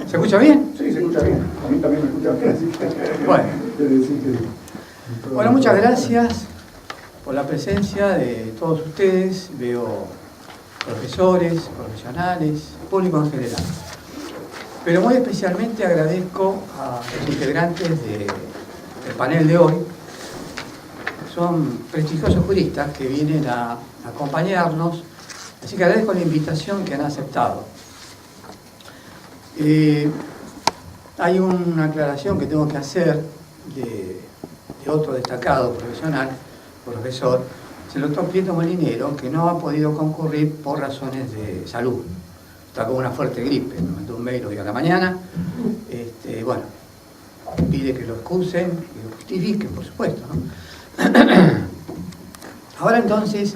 ¿Se escucha bien? Sí, se escucha bien. A mí también me escucha bien, así que... Bueno, muchas gracias por la presencia de todos ustedes. Veo profesores, profesionales, público en general. Pero muy especialmente agradezco a los integrantes del panel de hoy. Son prestigiosos juristas que vienen a acompañarnos, así que agradezco la invitación que han aceptado. Hay una aclaración que tengo que hacer de otro destacado profesional, profesor, es el doctor Pietro Molinero, que no ha podido concurrir por razones de salud. Está con una fuerte gripe, me mandó un mail hoy a la mañana. Bueno, pide que lo excusen, que lo justifiquen, por supuesto, ¿no? Ahora entonces,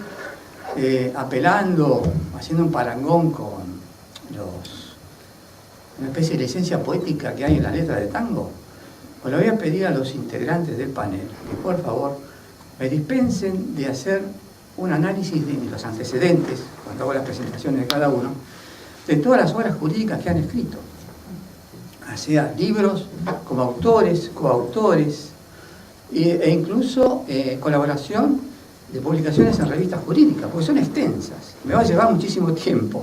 apelando, haciendo un parangón con una especie de licencia poética que hay en la letra de tango, pues le voy a pedir a los integrantes del panel que por favor me dispensen de hacer un análisis de los antecedentes, cuando hago las presentaciones de cada uno, de todas las obras jurídicas que han escrito, sea libros, como autores, coautores, e incluso colaboración de publicaciones en revistas jurídicas, porque son extensas, me va a llevar muchísimo tiempo,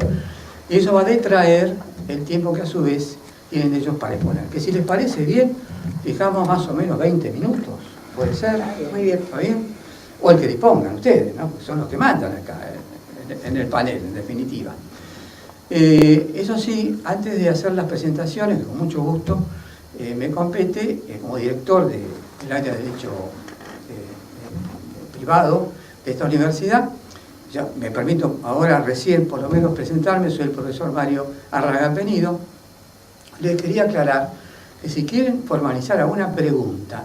y eso va a detraer el tiempo que a su vez tienen ellos para exponer. Que si les parece bien, fijamos más o menos 20 minutos, ¿puede ser? Muy bien. ¿Está bien? O el que dispongan ustedes, ¿no? Porque son los que mandan acá en el panel, en definitiva. Eso sí, antes de hacer las presentaciones, con mucho gusto, me compete, como director del área de Derecho Privado de esta universidad, ya me permito ahora recién por lo menos presentarme, soy el profesor Mario Arragán Penido. Les quería aclarar que si quieren formalizar alguna pregunta,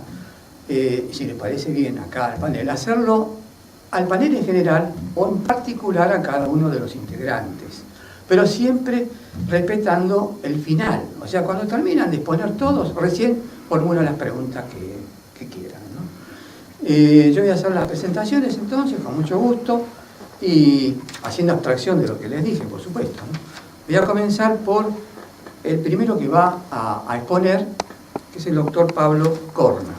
si les parece bien acá al panel, hacerlo al panel en general o en particular a cada uno de los integrantes, pero siempre respetando el final. O sea, cuando terminan de exponer todos, recién formulan las preguntas que quieran, ¿no? Yo voy a hacer las presentaciones entonces, con mucho gusto, y haciendo abstracción de lo que les dije, por supuesto, ¿no? Voy a comenzar por el primero que va a exponer, que es el doctor Pablo Corna.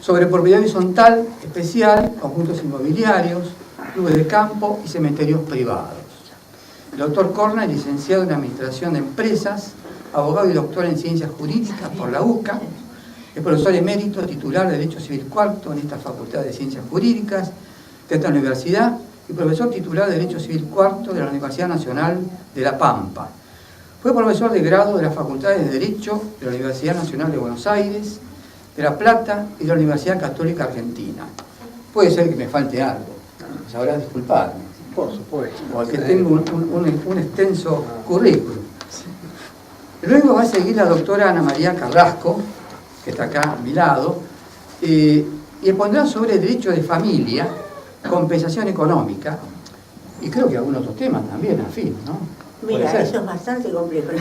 Sobre propiedad horizontal especial, conjuntos inmobiliarios, clubes de campo y cementerios privados. El doctor Corna es licenciado en Administración de Empresas, abogado y doctor en Ciencias Jurídicas por la UCA, es profesor emérito titular de Derecho Civil Cuarto en esta Facultad de Ciencias Jurídicas de esta universidad y profesor titular de Derecho Civil Cuarto de la Universidad Nacional de La Pampa. Fue profesor de grado de las Facultades de Derecho de la Universidad Nacional de Buenos Aires, de La Plata y de la Universidad Católica Argentina. Puede ser que me falte algo, sabrá disculparme. Por supuesto. Porque tengo un extenso currículum. Luego va a seguir la doctora Ana María Carrasco, que está acá a mi lado, y expondrá sobre derecho de familia, compensación económica, y creo que algún otro tema también, en fin, ¿no? Mira, eso es bastante complejo.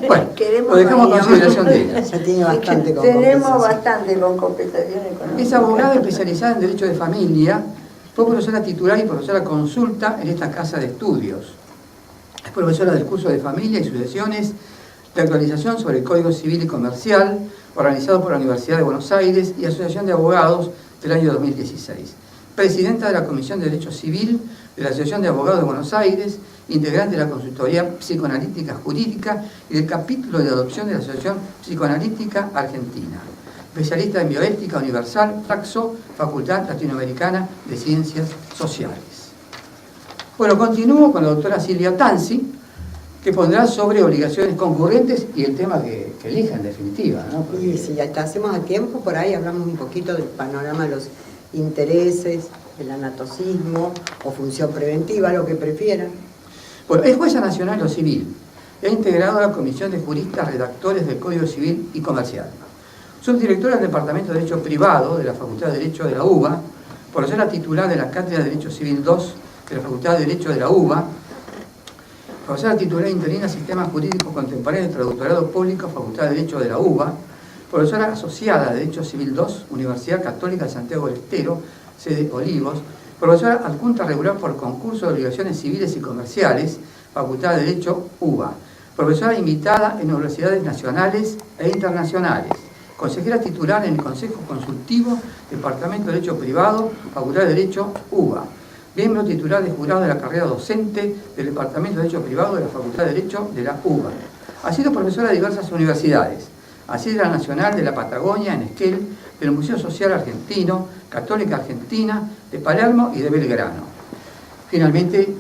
Bueno, lo dejamos a consideración de ella. Ya tiene bastante con tenemos bastante con compensación económica. Es abogada especializada en derecho de familia, fue profesora titular y profesora consulta en esta casa de estudios. Es profesora del curso de familia y sucesiones de actualización sobre el Código Civil y Comercial, organizado por la Universidad de Buenos Aires y Asociación de Abogados del año 2016. Presidenta de la Comisión de Derecho Civil de la Asociación de Abogados de Buenos Aires, integrante de la Consultoría Psicoanalítica Jurídica y del capítulo de adopción de la Asociación Psicoanalítica Argentina. Especialista en bioética universal, Flaxo, Facultad Latinoamericana de Ciencias Sociales. Bueno, continúo con la doctora Silvia Tanzi, que pondrá sobre obligaciones concurrentes y el tema que elija en definitiva, ¿no? Porque... Y si ya hacemos a tiempo, por ahí hablamos un poquito del panorama de los intereses, el anatocismo o función preventiva, lo que prefieran. Bueno, es jueza nacional lo civil. Ha integrado la Comisión de Juristas Redactores del Código Civil y Comercial. Subdirectora del Departamento de Derecho Privado de la Facultad de Derecho de la UBA, profesora titular de la Cátedra de Derecho Civil 2 de la Facultad de Derecho de la UBA, profesora titular interina Sistemas Jurídicos Contemporáneos y Traductorado Público, Facultad de Derecho de la UBA, profesora asociada de Derecho Civil 2, Universidad Católica de Santiago del Estero, sede Olivos, profesora adjunta regular por concurso de obligaciones civiles y comerciales Facultad de Derecho, UBA. Profesora invitada en universidades nacionales e internacionales. Consejera titular en el Consejo Consultivo, Departamento de Derecho Privado, Facultad de Derecho, UBA. Miembro titular de jurado de la carrera docente del Departamento de Derecho Privado de la Facultad de Derecho de la UBA. Ha sido profesora de diversas universidades. Así de la Nacional de la Patagonia, en Esquel, del Museo Social Argentino, Católica Argentina, de Palermo y de Belgrano. Finalmente,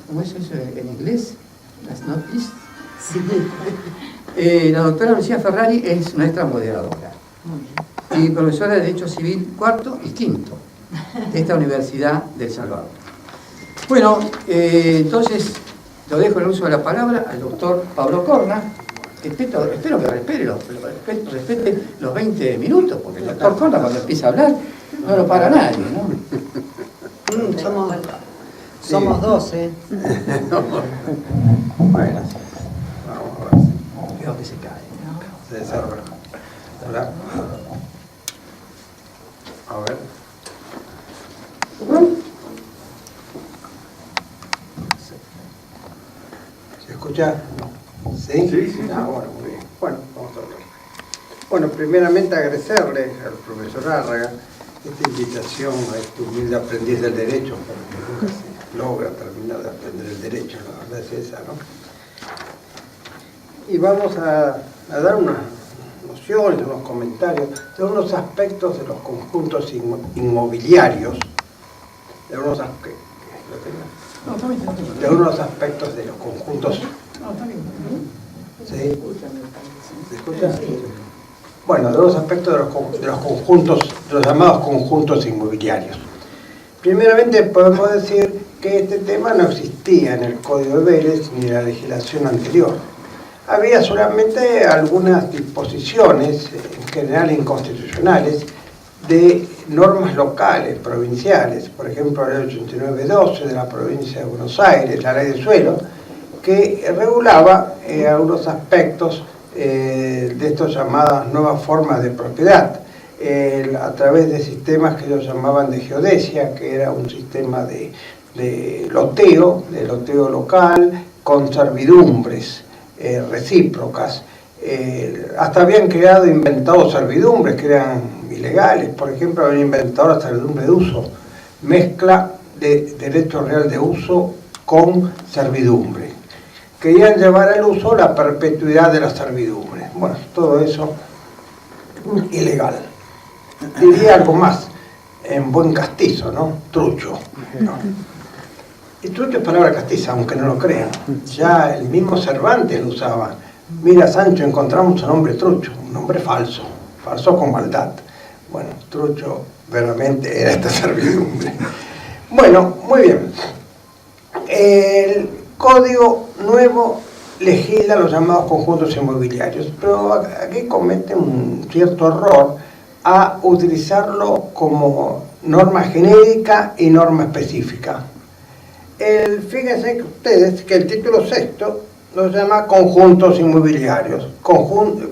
¿cómo es eso en inglés? Last not least. Sí. La doctora Lucía Ferrari es nuestra moderadora y profesora de Derecho Civil cuarto y quinto de esta Universidad del Salvador. Bueno, entonces lo dejo en el uso de la palabra al doctor Pablo Corna. Espero que respete los 20 minutos, porque el doctor Corna cuando empieza a hablar no lo para nadie, ¿no? Somos dos, Bueno, vamos a ver. Creo que se cae. Se desarma. Hola. A ver. ¿Se escucha? ¿Sí? Sí. Ah, bueno, muy bien. Bueno, vamos a ver. Bueno, primeramente agradecerle al profesor Árraga esta invitación a este humilde aprendiz del derecho, porque nunca se logra terminar de aprender el derecho, la verdad es esa, ¿no? Y vamos a dar unas nociones, unos comentarios de unos aspectos de los conjuntos inmobiliarios, de unos aspectos de los conjuntos. ¿Sí? ¿Se escucha? Bueno, de los aspectos de los conjuntos, de los llamados conjuntos inmobiliarios. Primeramente podemos decir que este tema no existía en el Código de Vélez ni en la legislación anterior. Había solamente algunas disposiciones, en general inconstitucionales, de normas locales, provinciales, por ejemplo la ley 8912 de la provincia de Buenos Aires, la ley de suelo, que regulaba algunos aspectos de estas llamadas nuevas formas de propiedad, a través de sistemas que ellos llamaban de geodesia, que era un sistema de loteo local, con servidumbres recíprocas. Hasta habían creado, inventado servidumbres que eran ilegales. Por ejemplo, habían inventado la servidumbre de uso, mezcla de derecho real de uso con servidumbre. Querían llevar al uso la perpetuidad de la servidumbre. Bueno, todo eso ilegal. Diría algo más, en buen castizo, ¿no? Trucho. ¿No? Y trucho es palabra castiza, aunque no lo crean. Ya el mismo Cervantes lo usaba. Mira, Sancho, encontramos un hombre trucho, un hombre falso, falso con maldad. Bueno, trucho verdaderamente era esta servidumbre. Bueno, muy bien. El Código Nuevo legisla los llamados conjuntos inmobiliarios, pero aquí comete un cierto error a utilizarlo como norma genérica y norma específica. Fíjense que ustedes que el título sexto los llama conjuntos inmobiliarios.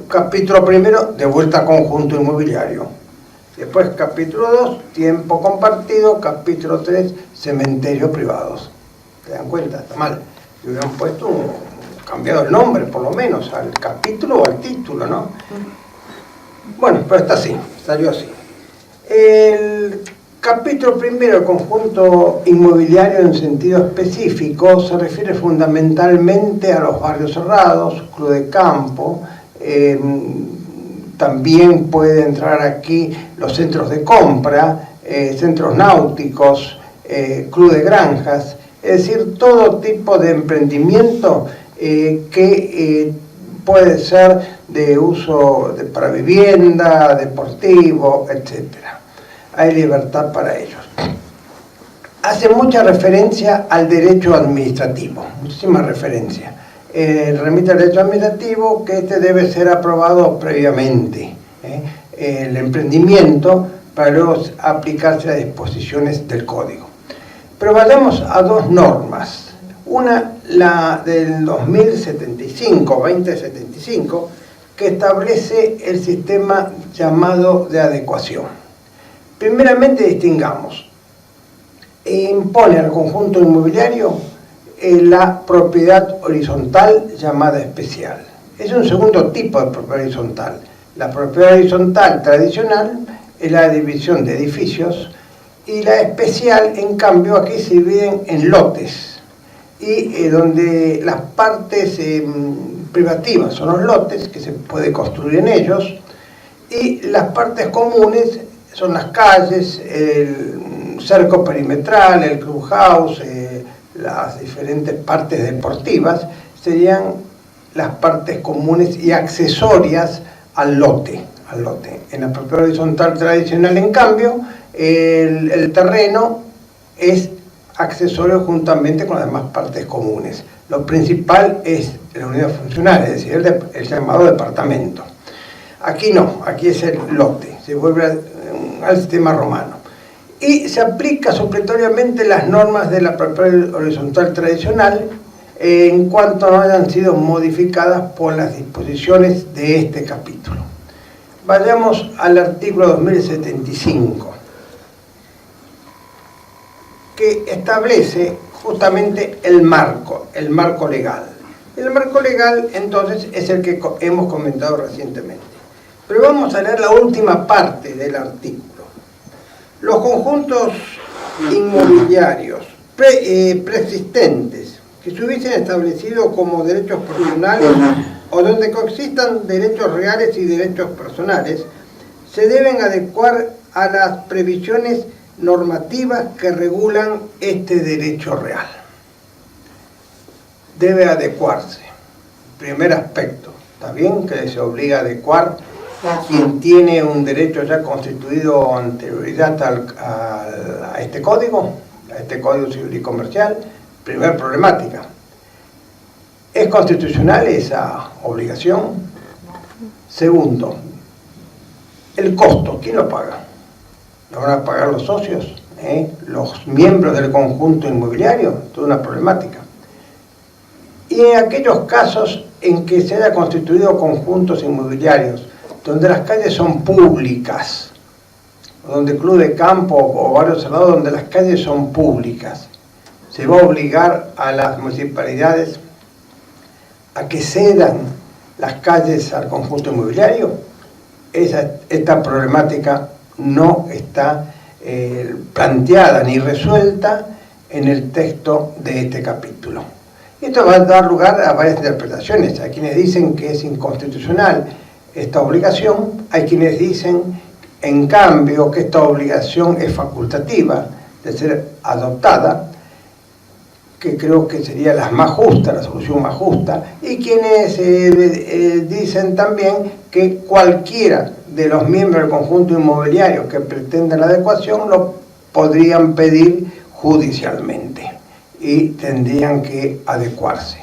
Capítulo primero, de vuelta a conjunto inmobiliario. Después capítulo 2, tiempo compartido. Capítulo 3, cementerios privados. ¿Se dan cuenta? Está mal. Y hubieran cambiado el nombre, por lo menos, al capítulo o al título, ¿no? Bueno, pero está así, salió así. El capítulo primero, el conjunto inmobiliario en sentido específico, se refiere fundamentalmente a los barrios cerrados, club de campo, también puede entrar aquí los centros de compra, centros náuticos, club de granjas, es decir, todo tipo de emprendimiento que puede ser de uso para vivienda, deportivo, etc. Hay libertad para ellos. Hace mucha referencia al derecho administrativo, muchísima referencia. Remite al derecho administrativo que este debe ser aprobado previamente, el emprendimiento, para luego aplicarse a disposiciones del código. Pero vayamos a dos normas. Una, la del 2075, que establece el sistema llamado de adecuación. Primeramente distingamos, impone al conjunto inmobiliario la propiedad horizontal llamada especial. Es un segundo tipo de propiedad horizontal. La propiedad horizontal tradicional es la división de edificios y la especial, en cambio, aquí se dividen en lotes y donde las partes privativas son los lotes que se puede construir en ellos y las partes comunes son las calles, el cerco perimetral, el clubhouse, las diferentes partes deportivas serían las partes comunes y accesorias al lote. En la propiedad horizontal tradicional, en cambio, el terreno es accesorio juntamente con las demás partes comunes. Lo principal es la unidad funcional, es decir, el llamado departamento. Aquí no, aquí es el lote, se vuelve al sistema romano. Y se aplica supletoriamente las normas de la propiedad horizontal tradicional en cuanto no hayan sido modificadas por las disposiciones de este capítulo. Vayamos al artículo 2075, que establece justamente el marco legal. El marco legal, entonces, es el que hemos comentado recientemente. Pero vamos a leer la última parte del artículo. Los conjuntos inmobiliarios preexistentes que se hubiesen establecido como derechos personales o donde coexistan derechos reales y derechos personales, se deben adecuar a las previsiones normativas que regulan este derecho real. Debe adecuarse. Primer aspecto. Está bien que se obliga a adecuar quien tiene un derecho ya constituido anterioridad a este código civil y comercial. Primera problemática. ¿Es constitucional esa obligación? Segundo, el costo, ¿quién lo paga? ¿Lo van a pagar los socios? ¿Los miembros del conjunto inmobiliario? Toda una problemática. Y en aquellos casos en que se haya constituido conjuntos inmobiliarios, donde las calles son públicas, donde club de campo o barrios cerrados donde las calles son públicas, se va a obligar a las municipalidades a que cedan las calles al conjunto inmobiliario. Esta problemática no está planteada ni resuelta en el texto de este capítulo. Y esto va a dar lugar a varias interpretaciones. Hay quienes dicen que es inconstitucional esta obligación, hay quienes dicen, en cambio, que esta obligación es facultativa de ser adoptada, que creo que sería la más justa, la solución más justa, y quienes dicen también que cualquiera de los miembros del conjunto inmobiliario que pretendan la adecuación lo podrían pedir judicialmente y tendrían que adecuarse.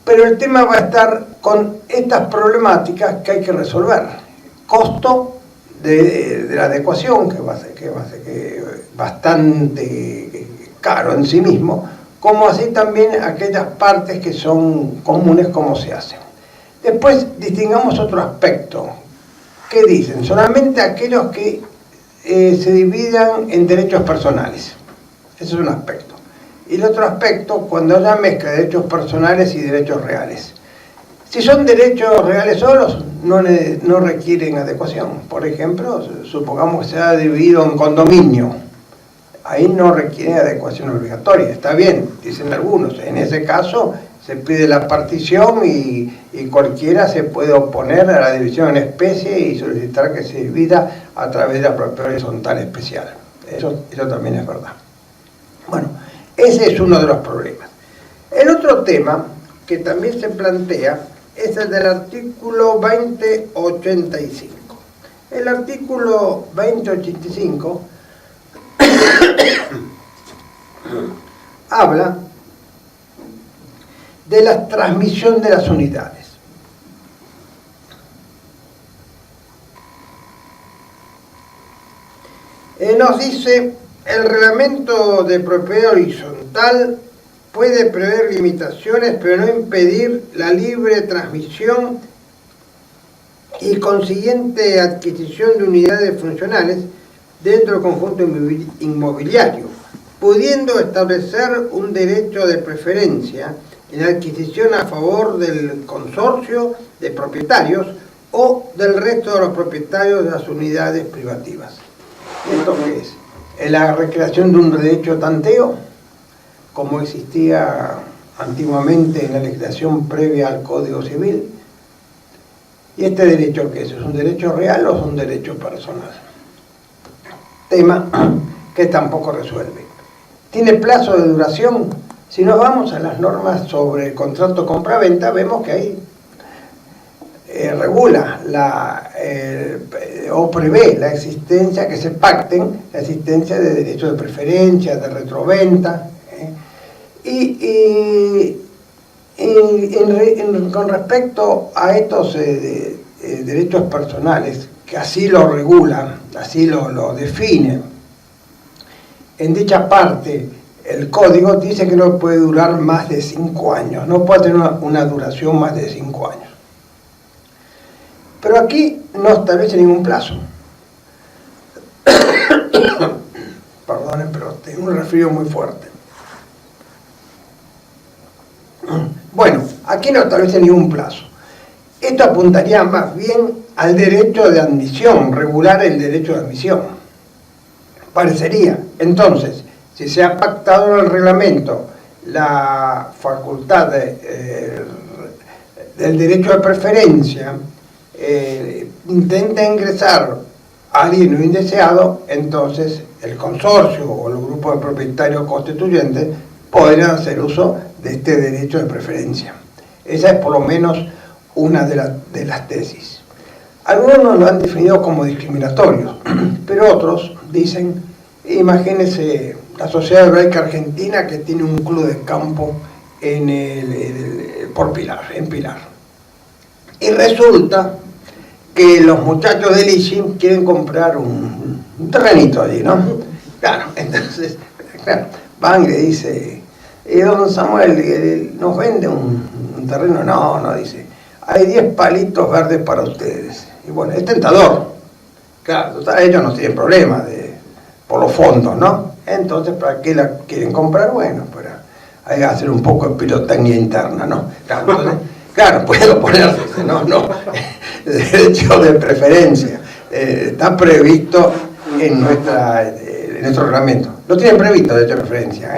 Pero el tema va a estar con estas problemáticas que hay que resolver. Costo de la adecuación, que va a ser bastante caro en sí mismo, como así también aquellas partes que son comunes, cómo se hacen. Después distingamos otro aspecto. ¿Qué dicen? Solamente aquellos que se dividan en derechos personales. Ese es un aspecto. Y el otro aspecto, cuando haya mezcla de derechos personales y derechos reales. Si son derechos reales solos, no requieren adecuación. Por ejemplo, supongamos que se ha dividido en condominio. Ahí no requiere adecuación obligatoria. Está bien, dicen algunos. En ese caso se pide la partición y cualquiera se puede oponer a la división en especie y solicitar que se divida a través de la propiedad horizontal especial. Eso también es verdad. Bueno, ese es uno de los problemas. El otro tema que también se plantea es el del artículo 2085. El artículo 2085 habla de la transmisión de las unidades. Nos dice, el reglamento de propiedad horizontal puede prever limitaciones, pero no impedir la libre transmisión y consiguiente adquisición de unidades funcionales dentro del conjunto inmobiliario, pudiendo establecer un derecho de preferencia en adquisición a favor del consorcio de propietarios o del resto de los propietarios de las unidades privativas. ¿Esto qué es? ¿Es la recreación de un derecho de tanteo, como existía antiguamente en la legislación previa al Código Civil? ¿Y este derecho qué es? ¿Es un derecho real o es un derecho personal? Tema que tampoco resuelve. ¿Tiene plazo de duración? Si nos vamos a las normas sobre el contrato compra-venta, vemos que ahí regula o prevé la existencia, que se pacten la existencia de derechos de preferencia, de retroventa. Con respecto a estos derechos personales, que así lo regulan, así lo definen, en dicha parte el código dice que no puede durar más de 5 años, no puede tener una duración más de 5 años. Pero aquí no establece ningún plazo. Perdonen, pero tengo un resfrío muy fuerte. Bueno, aquí no establece ningún plazo. Esto apuntaría más bien al derecho de admisión, regular el derecho de admisión. Parecería. Entonces, si se ha pactado en el reglamento la facultad del derecho de preferencia, intenta ingresar a alguien no indeseado, entonces el consorcio o el grupo de propietarios constituyentes podrían hacer uso de este derecho de preferencia. Esa es por lo menos una de las tesis. Algunos lo han definido como discriminatorios, pero otros dicen, imagínense la Sociedad Hebraica Argentina que tiene un club de campo por Pilar, en Pilar. Y resulta que los muchachos de Lichín quieren comprar un terrenito allí, ¿no? Claro, entonces, claro, van y le dice, don Samuel, ¿nos vende un terreno? No, dice, hay 10 palitos verdes para ustedes. Y bueno, es tentador. Claro, ellos no tienen problema por los fondos, ¿no? Entonces, ¿para qué la quieren comprar? Bueno, hay que hacer un poco de pirotecnia interna, ¿no? Claro, entonces, claro, puedo ponerse, no, derecho de preferencia. Está previsto en nuestro reglamento. Lo tienen previsto, derecho de preferencia,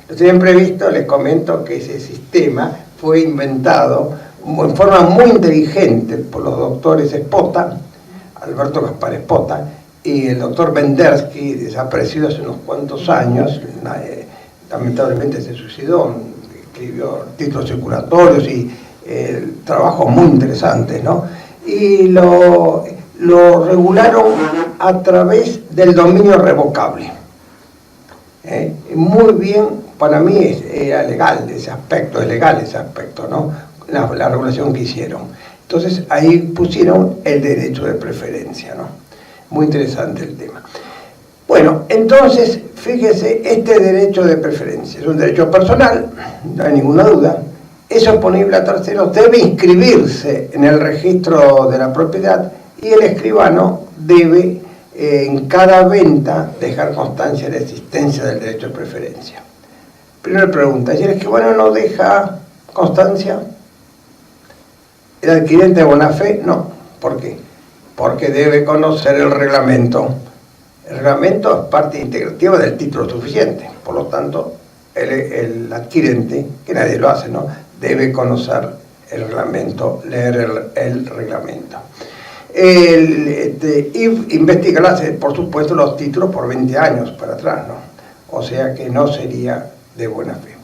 Lo tienen previsto, les comento que ese sistema fue inventado en forma muy inteligente por los doctores Espota, Alberto Gaspar Espota, y el doctor Bendersky, desaparecido hace unos cuantos años, lamentablemente se suicidó, escribió títulos circulatorios y trabajos muy interesantes, ¿no? Y lo regularon a través del dominio revocable. Muy bien, para mí era legal ese aspecto, es legal ese aspecto, ¿no? La regulación que hicieron. Entonces ahí pusieron el derecho de preferencia, ¿no? Muy interesante el tema. Bueno, entonces, fíjese, este derecho de preferencia es un derecho personal, no hay ninguna duda, es oponible a terceros, debe inscribirse en el registro de la propiedad y el escribano debe en cada venta dejar constancia de la existencia del derecho de preferencia. Primera pregunta, ¿y el escribano no deja constancia? ¿El adquirente de buena fe? No. ¿Por qué? Porque debe conocer el reglamento. El reglamento es parte integrativa del título suficiente, por lo tanto, el adquirente, que nadie lo hace, ¿no?, debe conocer el reglamento, leer el reglamento. Y investigarse, por supuesto, los títulos por 20 años para atrás, ¿no? O sea que no sería de buena fe.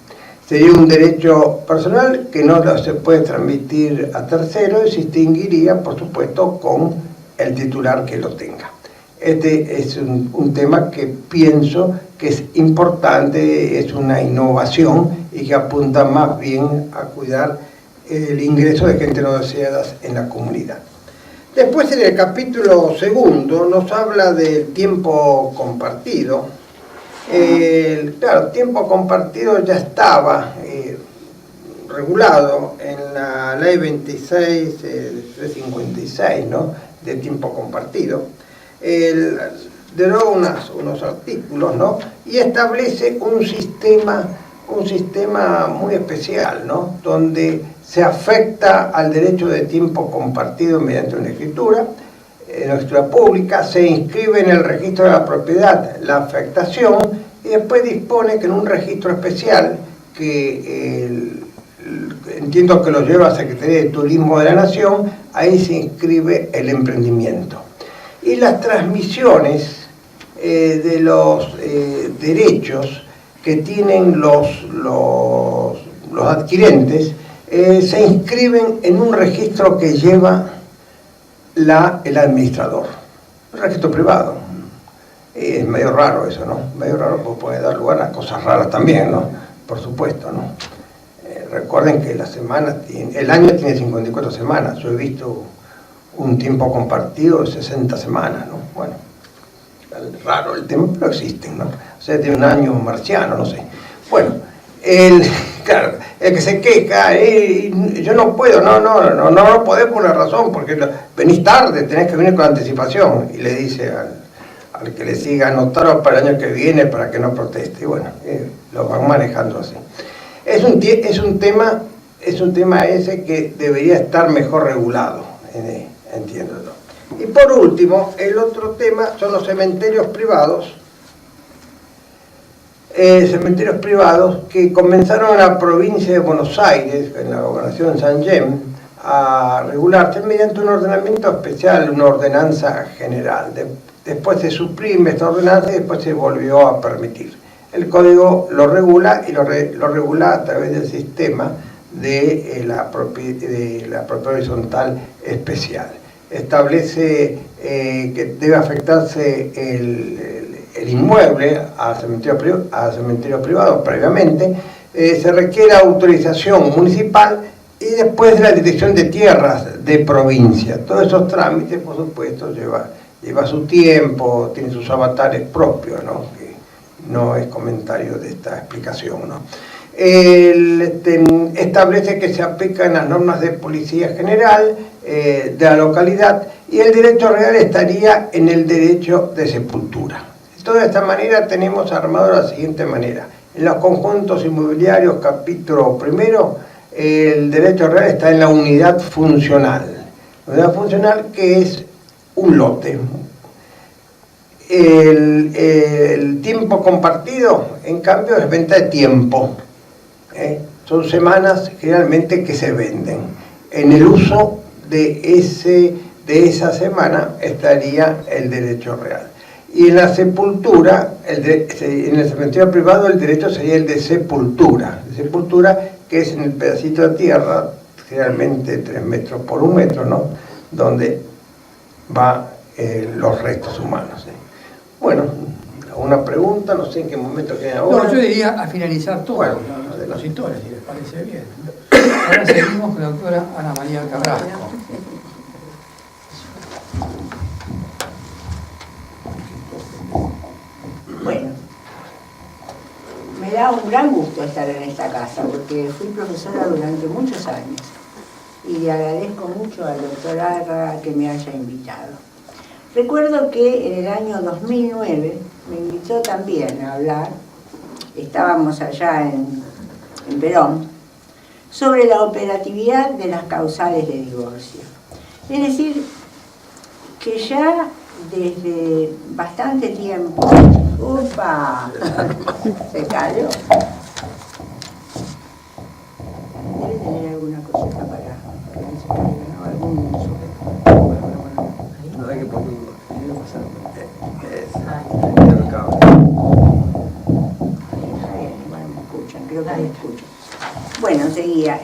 Sería un derecho personal que no se puede transmitir a terceros y se extinguiría, por supuesto, con el titular que lo tenga. Este es un tema que pienso que es importante, es una innovación y que apunta más bien a cuidar el ingreso de gente no deseada en la comunidad. Después, en el capítulo segundo, nos habla del tiempo compartido. Claro, tiempo compartido ya estaba regulado en la ley 26.356, ¿no?, de tiempo compartido. deroga unos artículos, ¿no? Y establece un sistema muy especial, ¿no? Donde se afecta al derecho de tiempo compartido mediante una escritura pública, se inscribe en el registro de la propiedad la afectación y después dispone que en un registro especial que entiendo que lo lleva a Secretaría de Turismo de la Nación, ahí se inscribe el emprendimiento. Y las transmisiones de los derechos que tienen los adquirentes se inscriben en un registro que lleva el administrador, un registro privado. Es medio raro eso, ¿no? Medio raro porque puede dar lugar a cosas raras también, ¿no? Por supuesto, ¿no? Recuerden que el año tiene 54 semanas. Yo he visto un tiempo compartido de 60 semanas, ¿no? Bueno, raro el tema, pero existen, ¿no? O sea, de un año marciano, no sé. Bueno, claro, el que se queja, yo no puedo, no podés por una razón, porque venís tarde, tenés que venir con anticipación, y le dice al que le siga, anotarlo para el año que viene para que no proteste, y bueno, lo van manejando así. Es un tema ese que debería estar mejor regulado, entiendo yo. Y por último, el otro tema son los cementerios privados. Cementerios privados que comenzaron en la provincia de Buenos Aires, en la gobernación de San Gem, a regularse mediante un ordenamiento especial, una ordenanza general. Después se suprime esta ordenanza y después se volvió a permitir. El código lo regula y lo regula a través del sistema de la propiedad horizontal especial. Establece que debe afectarse el inmueble al cementerio privado previamente, se requiere autorización municipal y después de la Dirección de Tierras de provincia. Todos esos trámites, por supuesto, lleva su tiempo, tiene sus avatares propios, ¿no? Que no es comentario de esta explicación, ¿no? Establece que se aplican las normas de policía general de la localidad y el derecho real estaría en el derecho de sepultura. De toda esta manera tenemos armado de la siguiente manera. En los conjuntos inmobiliarios, capítulo primero, el derecho real está en la unidad funcional. La unidad funcional que es un lote. El tiempo compartido, en cambio, es venta de tiempo. Son semanas generalmente que se venden. En el uso de esa semana estaría el derecho real. Y en la sepultura, en el cementerio privado, el derecho sería el de sepultura. Que es en el pedacito de tierra, generalmente 3 metros por 1 metro, ¿no? Donde van los restos humanos. Bueno, una pregunta, no sé en qué momento queda ahora. No, yo diría a finalizar todo, bueno, los expositores, si les parece bien. Ahora seguimos con la doctora Ana María Carrasco. Bueno, me da un gran gusto estar en esta casa porque fui profesora durante muchos años y le agradezco mucho al doctor Arra que me haya invitado. Recuerdo que en el año 2009 me invitó también a hablar, estábamos allá en Perón, sobre la operatividad de las causales de divorcio. Es decir, que ya desde bastante tiempo... ¡Upa! ¿Se cayó? Debe tener alguna cosita para que no se caiga, ¿no? Algún No hay que ponerlo. Bueno, me escuchan, creo que me escuchan. Bueno, seguía.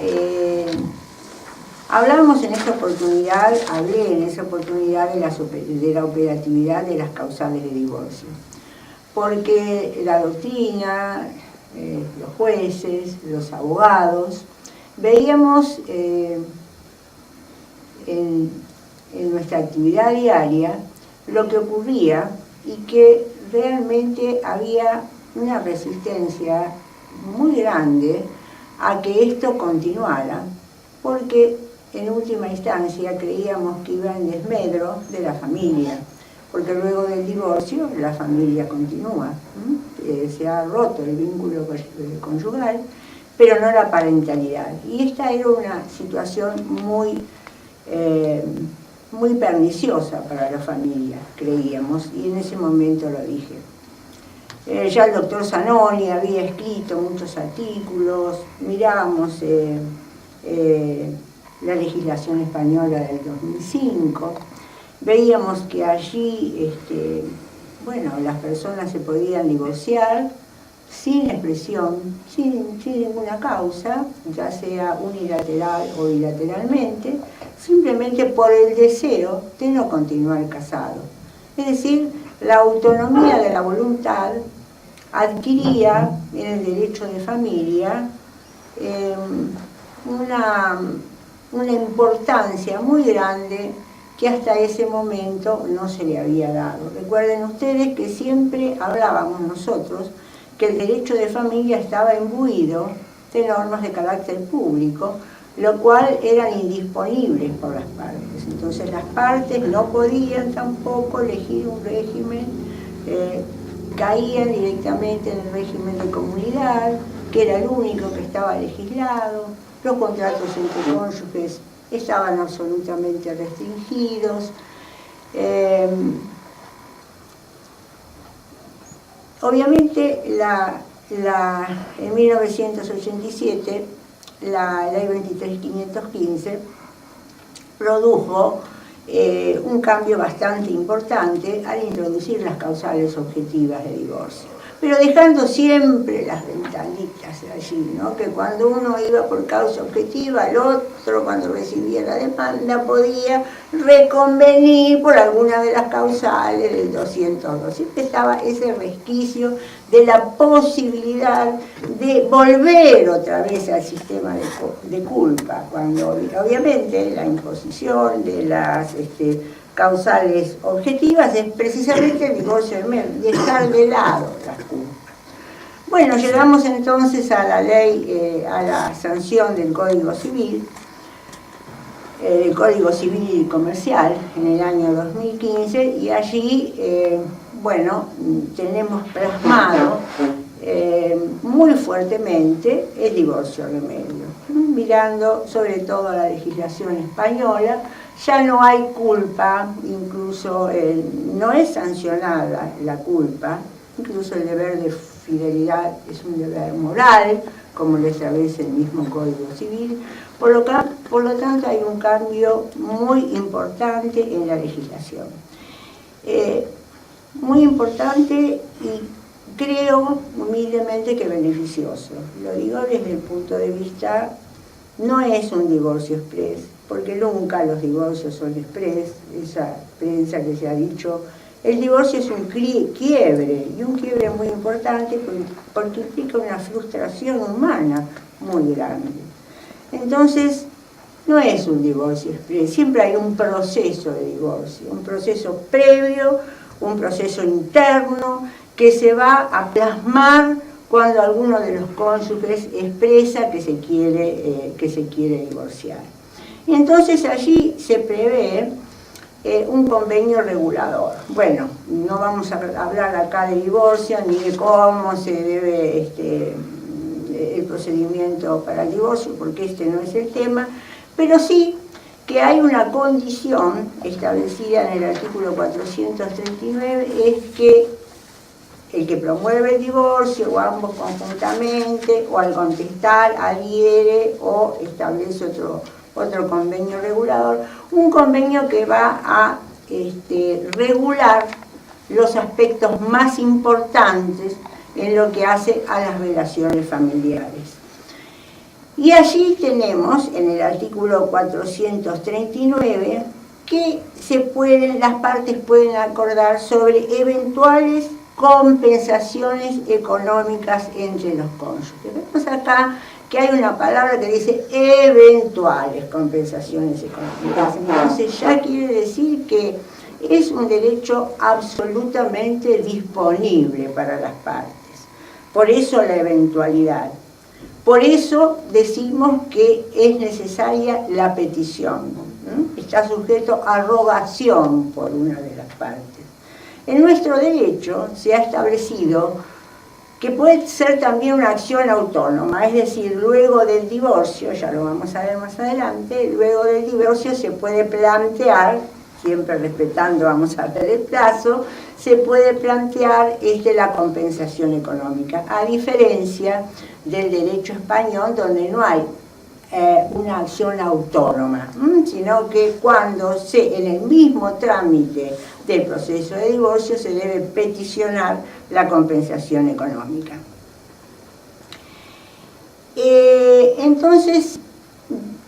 Hablábamos en esa oportunidad, hablé en esa oportunidad de la operatividad de las causales de divorcio. Porque la doctrina, los jueces, los abogados, veíamos en nuestra actividad diaria lo que ocurría y que realmente había una resistencia muy grande a que esto continuara, porque en última instancia creíamos que iba en desmedro de la familia, porque luego del divorcio la familia continúa. Se ha roto el vínculo conyugal, pero no la parentalidad. Y esta era una situación muy perniciosa para la familia, creíamos, y en ese momento lo dije. Ya el doctor Zanoni había escrito muchos artículos, miramos la legislación española del 2005, veíamos que allí, bueno, las personas se podían divorciar sin expresión, sin ninguna causa, ya sea unilateral o bilateralmente, simplemente por el deseo de no continuar casado. Es decir, la autonomía de la voluntad adquiría en el derecho de familia una importancia muy grande que hasta ese momento no se le había dado. Recuerden ustedes que siempre hablábamos nosotros que el derecho de familia estaba imbuido de normas de carácter público, lo cual eran indisponibles por las partes. Entonces las partes no podían tampoco elegir un régimen, caían directamente en el régimen de comunidad, que era el único que estaba legislado. Los contratos entre cónyuges estaban absolutamente restringidos. Obviamente en 1987 la ley 23.515 produjo un cambio bastante importante al introducir las causales objetivas de divorcio, pero dejando siempre las ventanitas allí, ¿no? Que cuando uno iba por causa objetiva, el otro, cuando recibía la demanda, podía reconvenir por alguna de las causales del 202. Siempre estaba ese resquicio de la posibilidad de volver otra vez al sistema de culpa, cuando obviamente la imposición de las causales objetivas es precisamente el divorcio de dejar de lado las culpas. Bueno, llegamos entonces a la ley, a la sanción del Código Civil, el Código Civil Comercial en el año 2015, y allí, bueno, tenemos plasmado muy fuertemente el divorcio remedio. Mirando sobre todo la legislación española, ya no hay culpa, incluso no es sancionada la culpa, incluso el deber de fidelidad es un deber moral, como lo establece el mismo Código Civil. Por lo tanto, hay un cambio muy importante en la legislación. Muy importante y creo humildemente que beneficioso. Lo digo desde el punto de vista, no es un divorcio exprés, porque nunca los divorcios son exprés, esa prensa que se ha dicho. El divorcio es un quiebre, y un quiebre muy importante porque implica una frustración humana muy grande. Entonces, no es un divorcio exprés, siempre hay un proceso de divorcio, un proceso previo, un proceso interno que se va a plasmar cuando alguno de los cónyuges expresa que se quiere divorciar. Y entonces allí se prevé un convenio regulador. Bueno, no vamos a hablar acá de divorcio ni de cómo se debe el procedimiento para el divorcio, porque este no es el tema, pero sí que hay una condición establecida en el artículo 439, es que el que promueve el divorcio, o ambos conjuntamente, o al contestar, adhiere o establece otro convenio regulador, un convenio que va a regular los aspectos más importantes en lo que hace a las relaciones familiares. Y allí tenemos, en el artículo 439, que las partes pueden acordar sobre eventuales compensaciones económicas entre los cónyuges. Vemos acá que hay una palabra que dice eventuales compensaciones económicas. Entonces ya quiere decir que es un derecho absolutamente disponible para las partes. Por eso la eventualidad. Por eso decimos que es necesaria la petición. Está sujeto a rogación por una de las partes. En nuestro derecho se ha establecido que puede ser también una acción autónoma, es decir, luego del divorcio, ya lo vamos a ver más adelante, luego del divorcio se puede plantear, siempre respetando, vamos a ver el plazo, se puede plantear la compensación económica, a diferencia del derecho español, donde no hay una acción autónoma, sino que cuando en el mismo trámite del proceso de divorcio se debe peticionar la compensación económica. Entonces,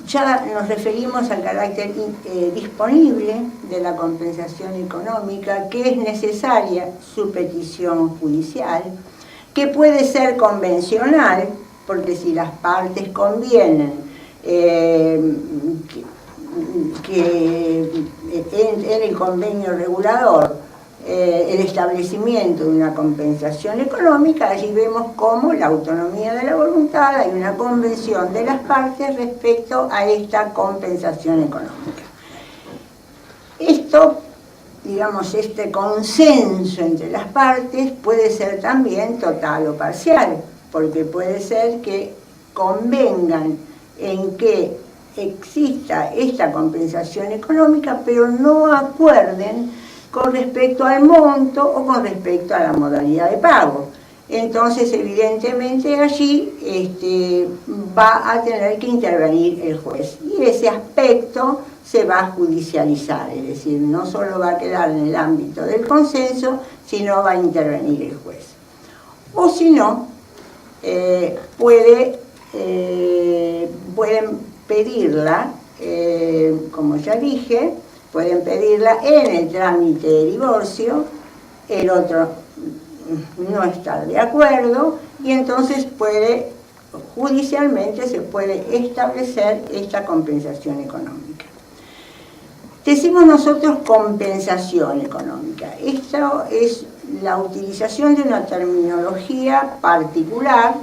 ya nos referimos al carácter disponible de la compensación económica, que es necesaria su petición judicial, que puede ser convencional, porque si las partes convienen que en el convenio regulador el establecimiento de una compensación económica, allí vemos cómo la autonomía de la voluntad, hay una convención de las partes respecto a esta compensación económica. Esto, digamos, este consenso entre las partes puede ser también total o parcial, porque puede ser que convengan en que exista esta compensación económica, pero no acuerden con respecto al monto o con respecto a la modalidad de pago. Entonces, evidentemente, allí va a tener que intervenir el juez. Y ese aspecto se va a judicializar, es decir, no solo va a quedar en el ámbito del consenso, sino va a intervenir el juez. O si no, pueden pedirla, como ya dije, pueden pedirla en el trámite de divorcio, el otro no estar de acuerdo, y entonces judicialmente se puede establecer esta compensación económica. Decimos nosotros compensación económica. Esto es la utilización de una terminología particular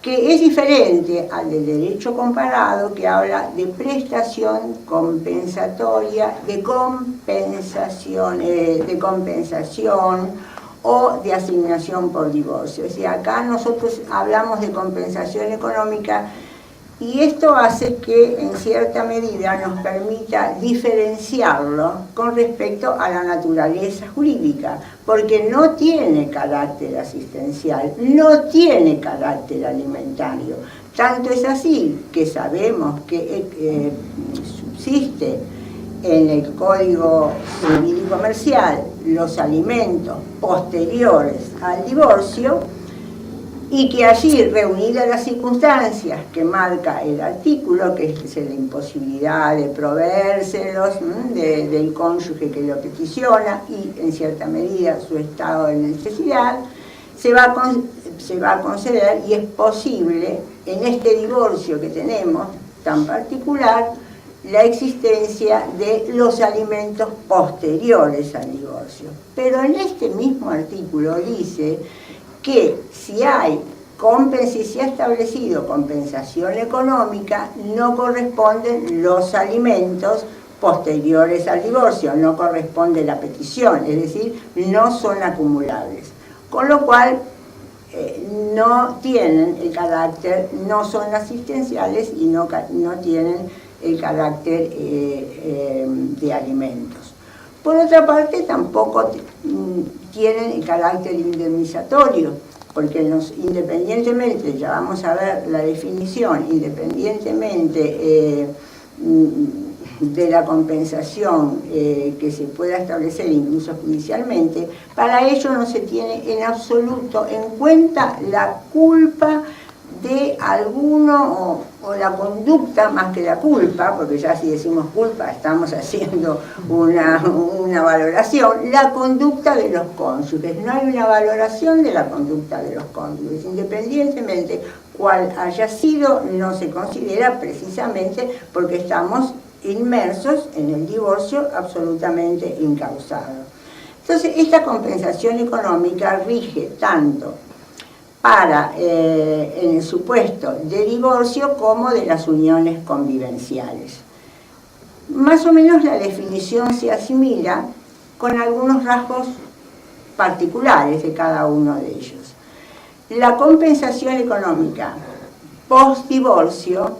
que es diferente al del derecho comparado, que habla de prestación compensatoria, de compensación o de asignación por divorcio. Es decir, acá nosotros hablamos de compensación económica y esto hace que en cierta medida nos permita diferenciarlo con respecto a la naturaleza jurídica, porque no tiene carácter asistencial, no tiene carácter alimentario. Tanto es así que sabemos que subsiste en el Código Civil y Comercial los alimentos posteriores al divorcio, y que allí, reunidas las circunstancias que marca el artículo, que es la imposibilidad de proveérselos del cónyuge que lo peticiona y en cierta medida su estado de necesidad, se va a conceder, y es posible en este divorcio que tenemos tan particular, la existencia de los alimentos posteriores al divorcio. Pero en este mismo artículo dice que si ha establecido compensación económica, no corresponden los alimentos posteriores al divorcio, no corresponde la petición, es decir, no son acumulables. Con lo cual, no tienen el carácter, no son asistenciales y no tienen el carácter de alimentos. Por otra parte, tampoco tienen el carácter indemnizatorio, porque independientemente, ya vamos a ver la definición, independientemente de la compensación que se pueda establecer incluso judicialmente, para ello no se tiene en absoluto en cuenta la culpa de alguno o la conducta más que la culpa, porque ya si decimos culpa estamos haciendo una valoración, la conducta de los cónyuges. No hay una valoración de la conducta de los cónyuges, independientemente cuál haya sido, no se considera, precisamente porque estamos inmersos en el divorcio absolutamente incausado. Entonces, esta compensación económica rige tanto para en el supuesto de divorcio como de las uniones convivenciales. Más o menos la definición se asimila con algunos rasgos particulares de cada uno de ellos. La compensación económica post-divorcio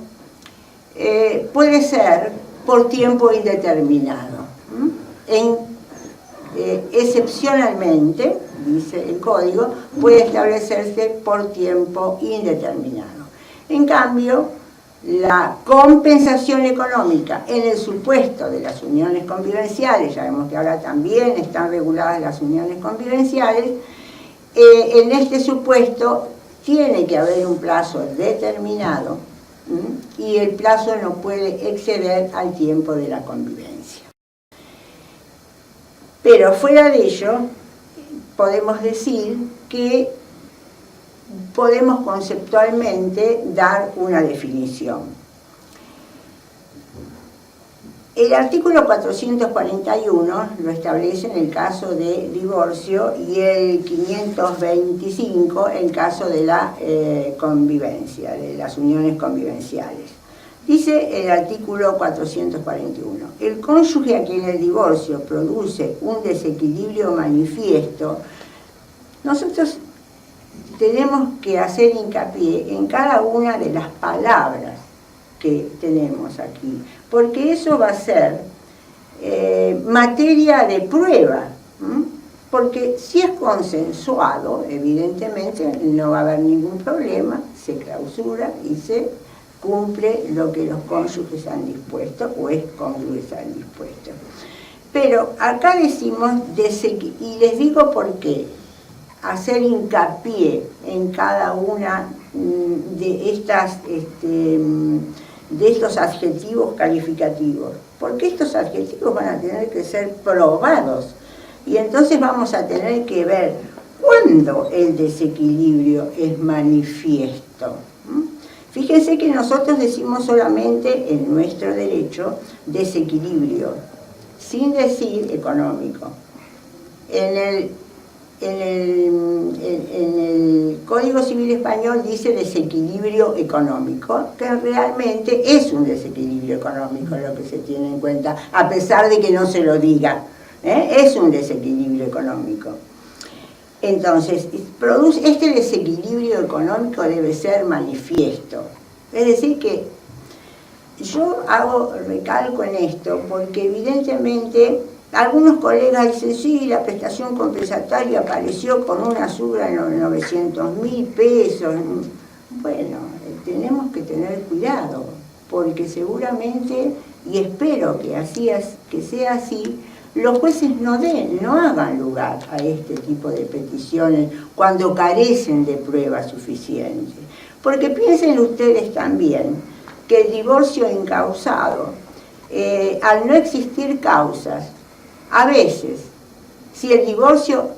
puede ser por tiempo indeterminado. Excepcionalmente, dice el código, puede establecerse por tiempo indeterminado. En cambio, la compensación económica en el supuesto de las uniones convivenciales, ya vemos que ahora también están reguladas las uniones convivenciales, en este supuesto tiene que haber un plazo determinado y el plazo no puede exceder al tiempo de la convivencia. Pero fuera de ello, podemos decir que podemos conceptualmente dar una definición. El artículo 441 lo establece en el caso de divorcio y el 525 en caso de la convivencia, de las uniones convivenciales. Dice el artículo 441, el cónyuge a quien el divorcio produce un desequilibrio manifiesto, nosotros tenemos que hacer hincapié en cada una de las palabras que tenemos aquí, porque eso va a ser materia de prueba, porque si es consensuado, evidentemente no va a haber ningún problema, se clausura y se cumple lo que los cónyuges han dispuesto o excónyuges han dispuesto. Pero acá decimos, y les digo por qué, hacer hincapié en cada una de estos adjetivos calificativos, porque estos adjetivos van a tener que ser probados y entonces vamos a tener que ver cuándo el desequilibrio es manifiesto. Fíjense que nosotros decimos solamente en nuestro derecho desequilibrio, sin decir económico. En el Código Civil Español dice desequilibrio económico, que realmente es un desequilibrio económico lo que se tiene en cuenta, a pesar de que no se lo diga, es un desequilibrio económico. Entonces, este desequilibrio económico debe ser manifiesto. Es decir que yo recalco en esto porque evidentemente algunos colegas dicen, sí, la prestación compensatoria apareció con una suma de 900.000 pesos. Bueno, tenemos que tener cuidado, porque seguramente, y espero que sea así, los jueces no hagan lugar a este tipo de peticiones cuando carecen de pruebas suficientes. Porque piensen ustedes también que el divorcio incausado, al no existir causas, a veces, si el divorcio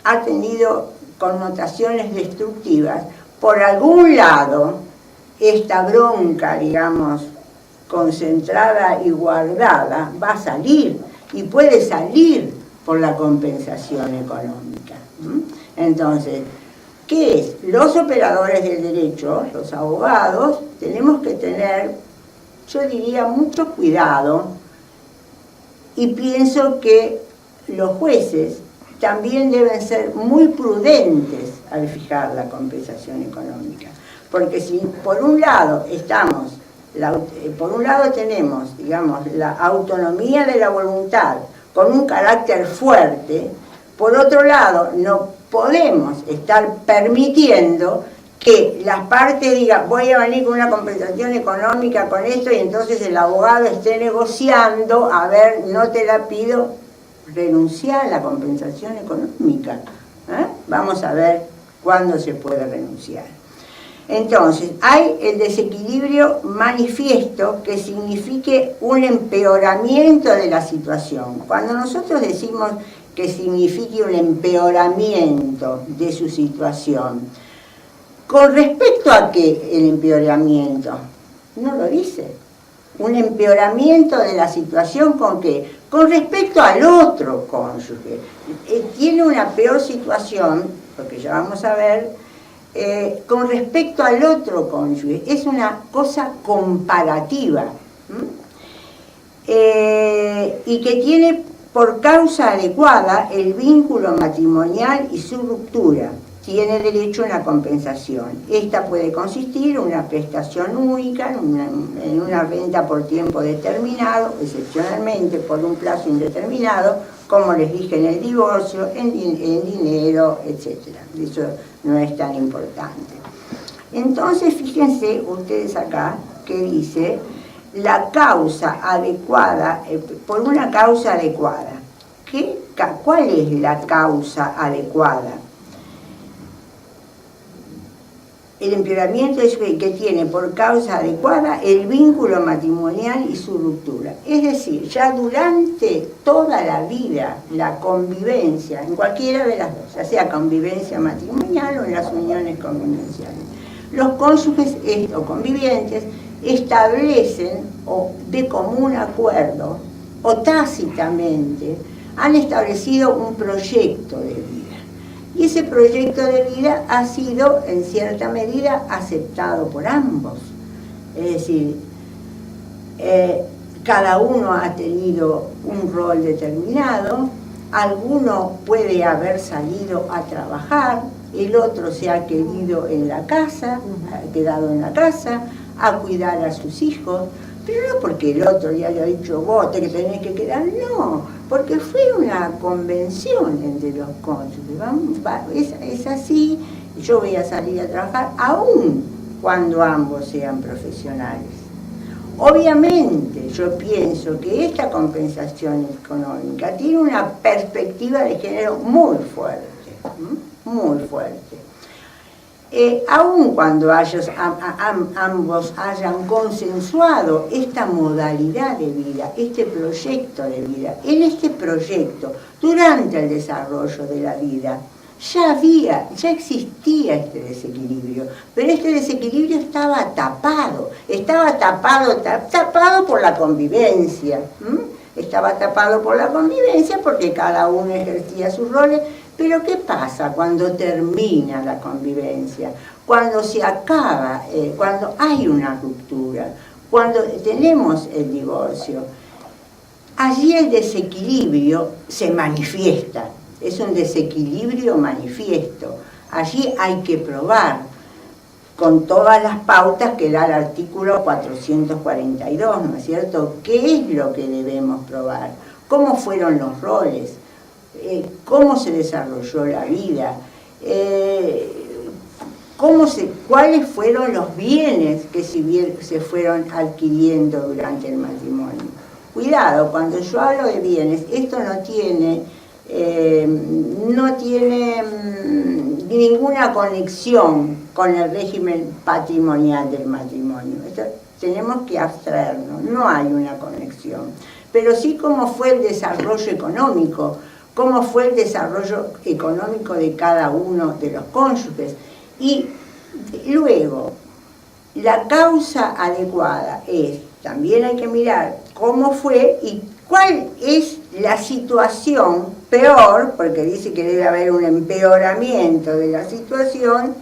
ha tenido connotaciones destructivas, por algún lado, esta bronca, digamos, concentrada y guardada, va a salir, y puede salir por la compensación económica. Entonces, ¿qué es? Los operadores del derecho, los abogados, tenemos que tener, yo diría, mucho cuidado. Y pienso que los jueces también deben ser muy prudentes al fijar la compensación económica. Porque si por un lado tenemos, digamos, la autonomía de la voluntad con un carácter fuerte, por otro lado no podemos estar permitiendo que las partes digan, voy a venir con una compensación económica con esto, y entonces el abogado esté negociando, a ver, no te la pido, renunciar a la compensación económica. Vamos a ver cuándo se puede renunciar. Entonces, hay el desequilibrio manifiesto que signifique un empeoramiento de la situación. Cuando nosotros decimos que signifique un empeoramiento de su situación, ¿con respecto a qué el empeoramiento? No lo dice. Un empeoramiento de la situación, ¿con qué? Con respecto al otro cónyuge. Tiene una peor situación, porque ya vamos a ver, con respecto al otro cónyuge. Es una cosa comparativa. Y que tiene por causa adecuada el vínculo matrimonial y su ruptura. Tiene derecho a una compensación. Esta puede consistir en una prestación única, en una renta por tiempo determinado, excepcionalmente por un plazo indeterminado, como les dije en el divorcio, en dinero, etc. Eso no es tan importante. Entonces, fíjense ustedes acá que dice la causa adecuada, por una causa adecuada. ¿Cuál es la causa adecuada? El empeoramiento es que tiene por causa adecuada el vínculo matrimonial y su ruptura. Es decir, ya durante toda la vida, la convivencia, en cualquiera de las dos, ya sea convivencia matrimonial o en las uniones convivenciales, los cónyuges o convivientes establecen o de común acuerdo o tácitamente han establecido un proyecto de vida. Y ese proyecto de vida ha sido, en cierta medida, aceptado por ambos. Es decir, cada uno ha tenido un rol determinado, alguno puede haber salido a trabajar, el otro se ha quedado en la casa, a cuidar a sus hijos, pero no porque el otro ya le ha dicho vos te tenés que quedar, no, porque fue una convención entre los cónyuges. Es así, yo voy a salir a trabajar, aun cuando ambos sean profesionales. Obviamente, yo pienso que esta compensación económica tiene una perspectiva de género muy fuerte, muy fuerte. Aun cuando ambos hayan consensuado esta modalidad de vida, este proyecto de vida, en este proyecto, durante el desarrollo de la vida, ya existía este desequilibrio, pero este desequilibrio estaba tapado por la convivencia, estaba tapado por la convivencia porque cada uno ejercía sus roles. Pero ¿qué pasa cuando termina la convivencia? Cuando se acaba, cuando hay una ruptura, cuando tenemos el divorcio, allí el desequilibrio se manifiesta, es un desequilibrio manifiesto. Allí hay que probar con todas las pautas que da el artículo 442, ¿no es cierto? ¿Qué es lo que debemos probar? ¿Cómo fueron los roles? Cómo se desarrolló la vida, cuáles fueron los bienes que se fueron adquiriendo durante el matrimonio. Cuidado, cuando yo hablo de bienes, esto no tiene ninguna conexión con el régimen patrimonial del matrimonio. Esto tenemos que abstraernos, no hay una conexión. Pero sí cómo fue el desarrollo económico, cómo fue el desarrollo económico de cada uno de los cónyuges. Y luego, la causa adecuada es, también hay que mirar cómo fue y cuál es la situación peor, porque dice que debe haber un empeoramiento de la situación,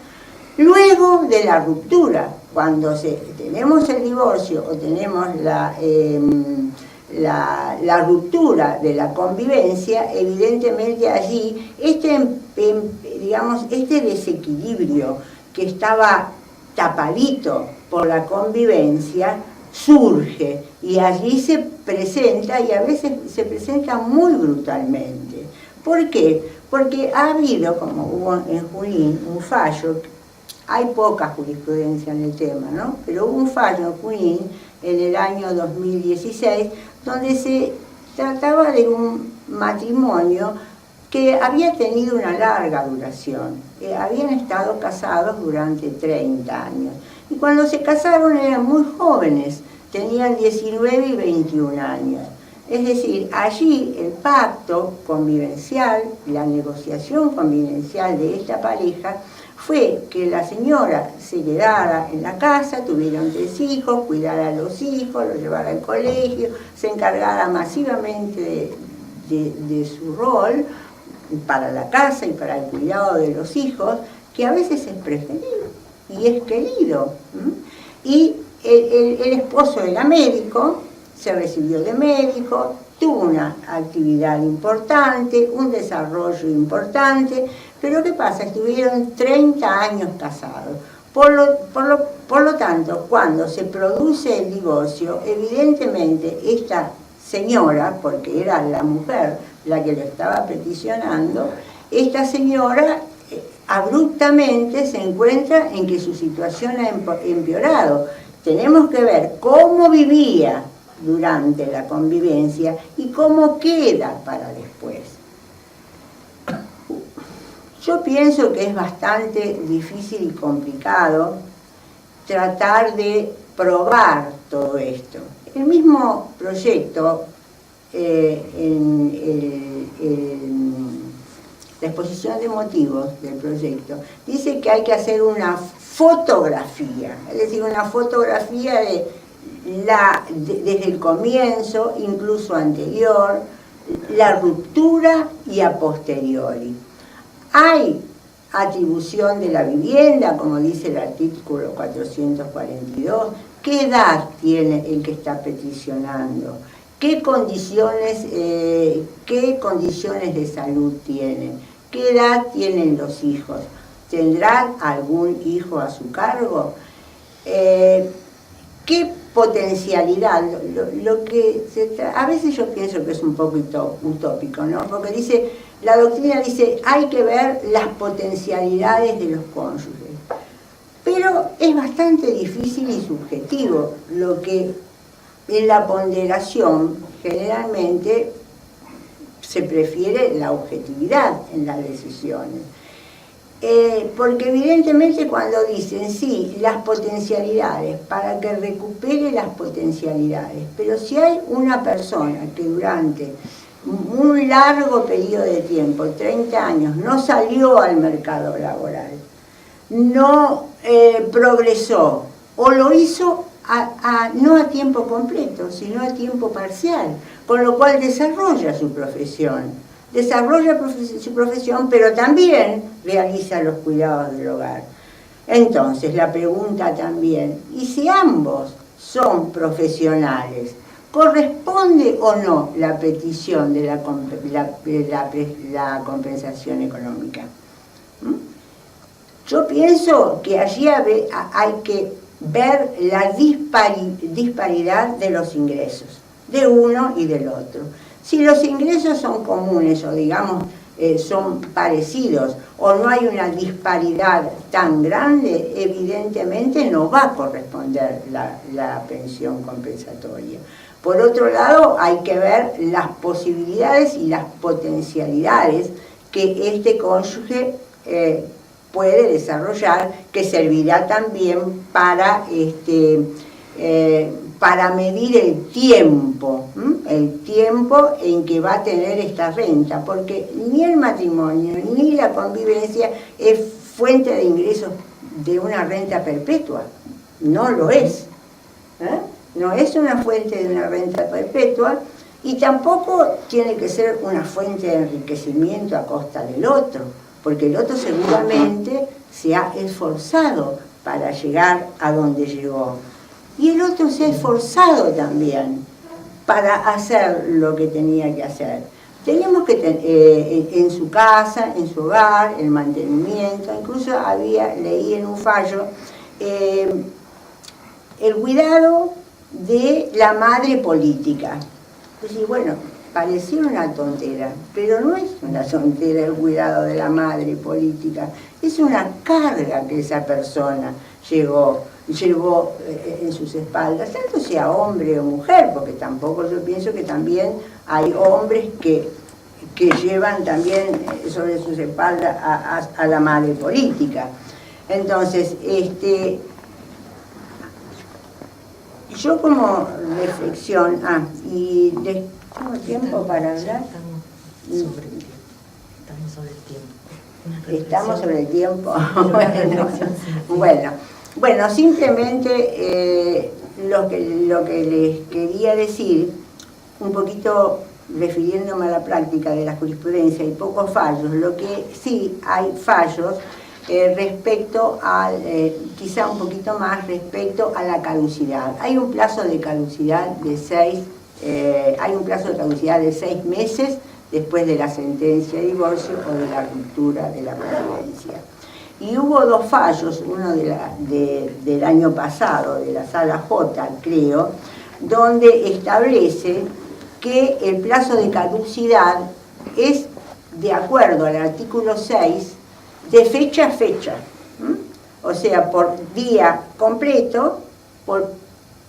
luego de la ruptura. Cuando tenemos el divorcio o tenemos la ruptura de la convivencia, evidentemente allí este desequilibrio que estaba tapadito por la convivencia surge y allí se presenta, y a veces se presenta muy brutalmente. ¿Por qué? Porque ha habido, como hubo en Junín, un fallo, hay poca jurisprudencia en el tema, ¿no? Pero hubo un fallo en Junín en el año 2016, donde se trataba de un matrimonio que había tenido una larga duración. Habían estado casados durante 30 años. Y cuando se casaron eran muy jóvenes, tenían 19 y 21 años. Es decir, allí el pacto convivencial, la negociación convivencial de esta pareja, fue que la señora se quedara en la casa, tuvieron 3 hijos, cuidara a los hijos, los llevara al colegio, se encargara masivamente de su rol para la casa y para el cuidado de los hijos, que a veces es preferido y es querido. Y el esposo era médico, se recibió de médico, tuvo una actividad importante, un desarrollo importante, pero ¿qué pasa? Estuvieron 30 años casados. Por lo tanto, cuando se produce el divorcio, evidentemente esta señora, porque era la mujer la que lo estaba peticionando, esta señora abruptamente se encuentra en que su situación ha empeorado. Tenemos que ver cómo vivía durante la convivencia y cómo queda para después. Yo pienso que es bastante difícil y complicado tratar de probar todo esto. El mismo proyecto, la exposición de motivos del proyecto, dice que hay que hacer una fotografía, es decir, una fotografía desde el comienzo, incluso anterior, la ruptura y a posteriori. Hay atribución de la vivienda, como dice el artículo 442, ¿qué edad tiene el que está peticionando? ¿Qué condiciones de salud tienen? ¿Qué edad tienen los hijos? ¿Tendrán algún hijo a su cargo? ¿Qué potencialidad? A veces yo pienso que es un poco utópico, ¿no? Porque la doctrina dice, hay que ver las potencialidades de los cónyuges. Pero es bastante difícil y subjetivo, lo que en la ponderación generalmente se prefiere la objetividad en las decisiones. Porque evidentemente cuando dicen, sí, las potencialidades, para que recupere las potencialidades, pero si hay una persona que durante un largo periodo de tiempo, 30 años, no salió al mercado laboral, no progresó, o lo hizo no a tiempo completo, sino a tiempo parcial, con lo cual desarrolla su profesión, pero también realiza los cuidados del hogar. Entonces, la pregunta también, ¿y si ambos son profesionales, corresponde o no la petición de la compensación económica? Yo pienso que allí hay que ver la disparidad de los ingresos, de uno y del otro. Si los ingresos son comunes o digamos son parecidos o no hay una disparidad tan grande, evidentemente no va a corresponder la pensión compensatoria. Por otro lado, hay que ver las posibilidades y las potencialidades que este cónyuge puede desarrollar, que servirá también para medir el tiempo en que va a tener esta renta, porque ni el matrimonio ni la convivencia es fuente de ingresos de una renta perpetua, no lo es. No es una fuente de una renta perpetua y tampoco tiene que ser una fuente de enriquecimiento a costa del otro, porque el otro seguramente se ha esforzado para llegar a donde llegó. Y el otro se ha esforzado también para hacer lo que tenía que hacer. Tenemos que en su casa, en su hogar, el mantenimiento, incluso leí en un fallo, el cuidado de la madre política. Entonces, bueno, parecía una tontera, pero no es una tontera el cuidado de la madre política, es una carga que esa persona llevó en sus espaldas, tanto sea hombre o mujer, porque tampoco yo pienso que también hay hombres que llevan también sobre sus espaldas a la madre política. Entonces, yo como reflexión, ¿tengo tiempo para hablar? Estamos sobre el tiempo. Bueno, simplemente lo que les quería decir, un poquito refiriéndome a la práctica de la jurisprudencia y pocos fallos, lo que sí hay fallos respecto a, quizá un poquito más respecto a la caducidad. Hay un plazo de caducidad de 6 meses después de la sentencia de divorcio o de la ruptura de la convivencia. Y hubo 2 fallos, uno del año pasado, de la Sala J, creo, donde establece que el plazo de caducidad es, de acuerdo al artículo 6, de fecha a fecha. O sea, por día completo,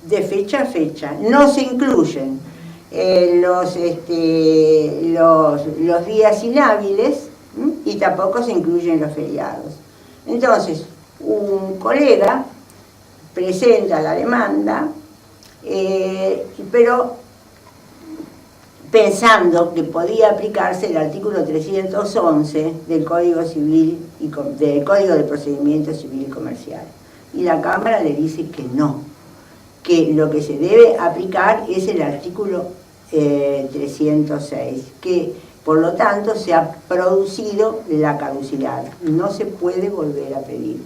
de fecha a fecha. No se incluyen los días inhábiles y tampoco se incluyen los feriados. Entonces, un colega presenta la demanda, pero pensando que podía aplicarse el artículo 311 del Código Civil del Código de Procedimiento Civil y Comercial. Y la Cámara le dice que no, que lo que se debe aplicar es el artículo 306, que por lo tanto se ha producido la caducidad, no se puede volver a pedir.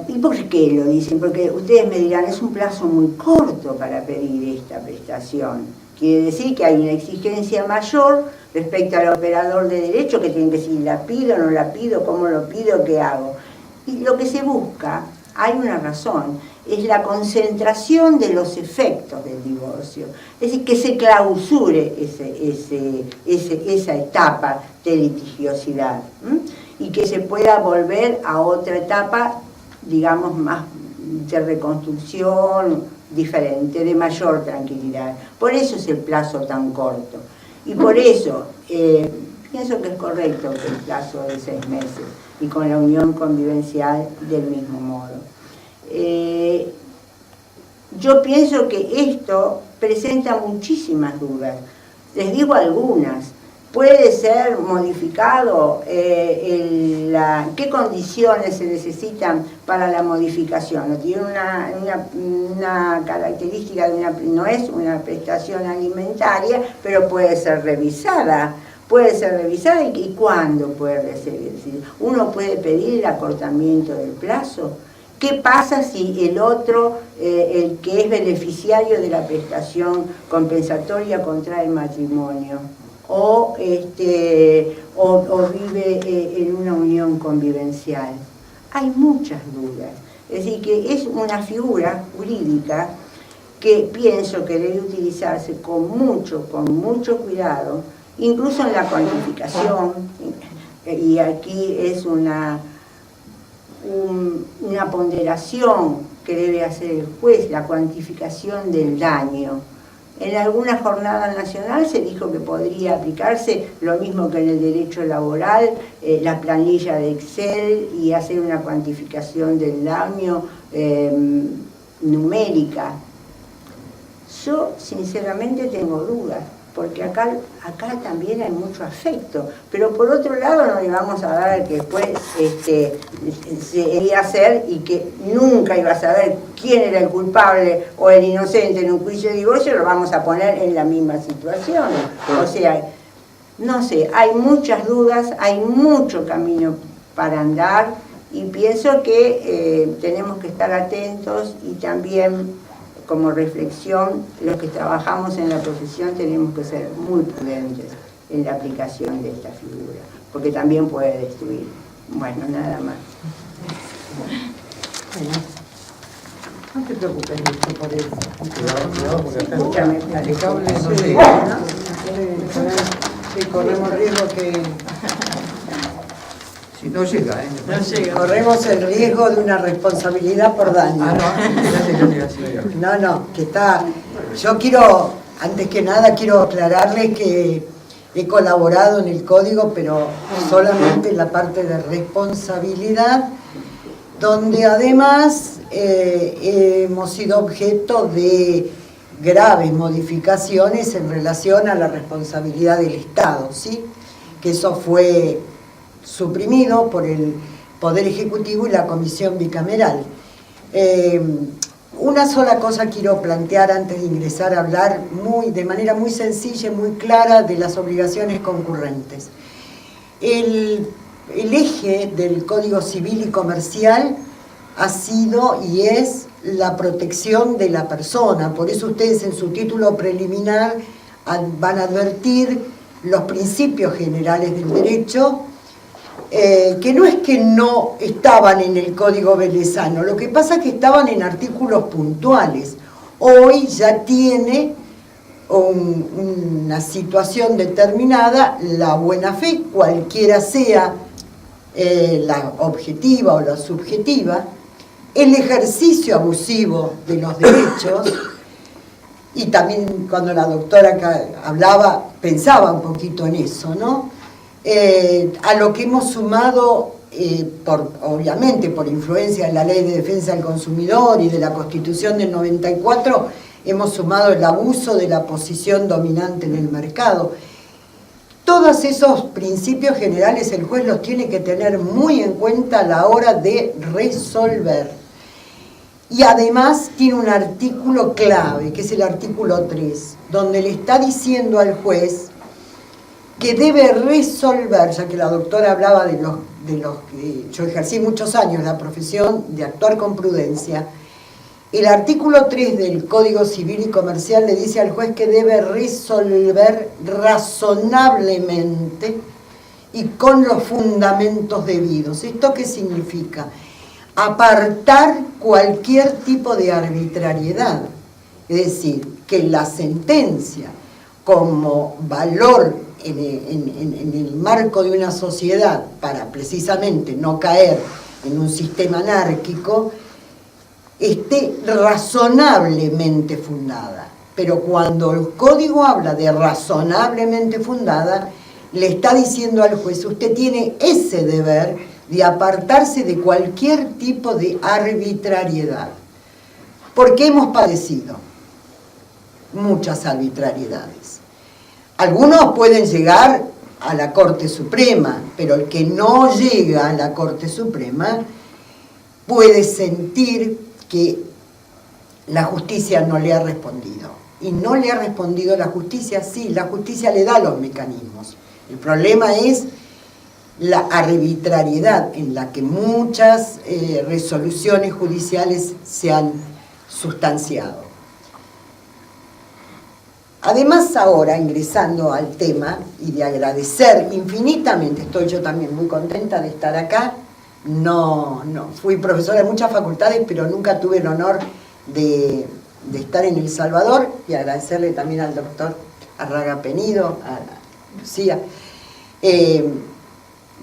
¿Y por qué lo dicen? Porque ustedes me dirán, es un plazo muy corto para pedir esta prestación. Quiere decir que hay una exigencia mayor respecto al operador de derecho, que tiene que decir, ¿la pido, no la pido, cómo lo pido, qué hago? Y lo que se busca, hay una razón, es la concentración de los efectos del divorcio. Es decir, que se clausure esa etapa de litigiosidad, y que se pueda volver a otra etapa, digamos, más de reconstrucción, diferente, de mayor tranquilidad. Por eso es el plazo tan corto. Y por eso pienso que es correcto que el plazo de 6 meses, y con la unión convivencial del mismo modo. Yo pienso que esto presenta muchísimas dudas. Les digo algunas. Puede ser modificado, ¿qué condiciones se necesitan para la modificación? No tiene una característica, no es una prestación alimentaria, pero puede ser revisada. ¿Y cuándo puede ser? Uno puede pedir el acortamiento del plazo. ¿Qué pasa si el otro, el que es beneficiario de la prestación compensatoria, contrae matrimonio? O vive en una unión convivencial? Hay muchas dudas. Es decir, que es una figura jurídica que pienso que debe utilizarse con mucho cuidado, incluso en la cuantificación, y aquí es una ponderación que debe hacer el juez, la cuantificación del daño. En alguna jornada nacional se dijo que podría aplicarse lo mismo que en el derecho laboral, la planilla de Excel, y hacer una cuantificación del daño numérica. Yo sinceramente tengo dudas, porque acá también hay mucho afecto, pero por otro lado no le vamos a dar al que después se iba a hacer y que nunca iba a saber quién era el culpable o el inocente en un juicio de divorcio, lo vamos a poner en la misma situación. O sea, no sé, hay muchas dudas, hay mucho camino para andar, y pienso que tenemos que estar atentos, y también, como reflexión, los que trabajamos en la profesión tenemos que ser muy prudentes en la aplicación de esta figura, porque también puede destruir. Bueno, nada más. No te preocupes mucho por eso. Escúchame, el cable no Sí, llega. ¿no? Sí, corremos riesgo que... Si no llega, Corremos el riesgo de una responsabilidad por daño. No, que está... Yo quiero, antes que nada, quiero aclararles que he colaborado en el código, pero solamente en la parte de responsabilidad, donde además hemos sido objeto de graves modificaciones en relación a la responsabilidad del Estado, ¿sí? Que eso fue suprimido por el Poder Ejecutivo y la Comisión Bicameral. Una sola cosa quiero plantear antes de ingresar a hablar de manera muy sencilla y muy clara de las obligaciones concurrentes. el eje del Código Civil y Comercial ha sido y es la protección de la persona. Por eso ustedes en su título preliminar van a advertir los principios generales del derecho, que no es que no estaban en el Código Velezano, lo que pasa es que estaban en artículos puntuales. Hoy ya tiene una situación determinada la buena fe, cualquiera sea la objetiva o la subjetiva, el ejercicio abusivo de los derechos, y también cuando la doctora acá hablaba, pensaba un poquito en eso, ¿no? A lo que hemos sumado, obviamente por influencia de la Ley de Defensa del Consumidor y de la Constitución del 94, hemos sumado el abuso de la posición dominante en el mercado. Todos esos principios generales el juez los tiene que tener muy en cuenta a la hora de resolver. Y además tiene un artículo clave, que es el artículo 3, donde le está diciendo al juez que debe resolver, ya que la doctora hablaba de los que yo ejercí muchos años la profesión de actuar con prudencia. El artículo 3 del Código Civil y Comercial le dice al juez que debe resolver razonablemente y con los fundamentos debidos. ¿Esto qué significa? Apartar cualquier tipo de arbitrariedad. Es decir, que la sentencia como valor en el marco de una sociedad para precisamente no caer en un sistema anárquico esté razonablemente fundada. Pero cuando el código habla de razonablemente fundada, le está diciendo al juez, usted tiene ese deber de apartarse de cualquier tipo de arbitrariedad. Porque hemos padecido muchas arbitrariedades. Algunos pueden llegar a la Corte Suprema, pero el que no llega a la Corte Suprema puede sentir que la justicia no le ha respondido. Y no le ha respondido la justicia, sí, la justicia le da los mecanismos. El problema es la arbitrariedad en la que muchas resoluciones judiciales se han sustanciado. Además, ahora, ingresando al tema y de agradecer infinitamente, estoy yo también muy contenta de estar acá. No, fui profesora de muchas facultades, pero nunca tuve el honor de estar en El Salvador, y agradecerle también al doctor Arraga Penido, a Lucía.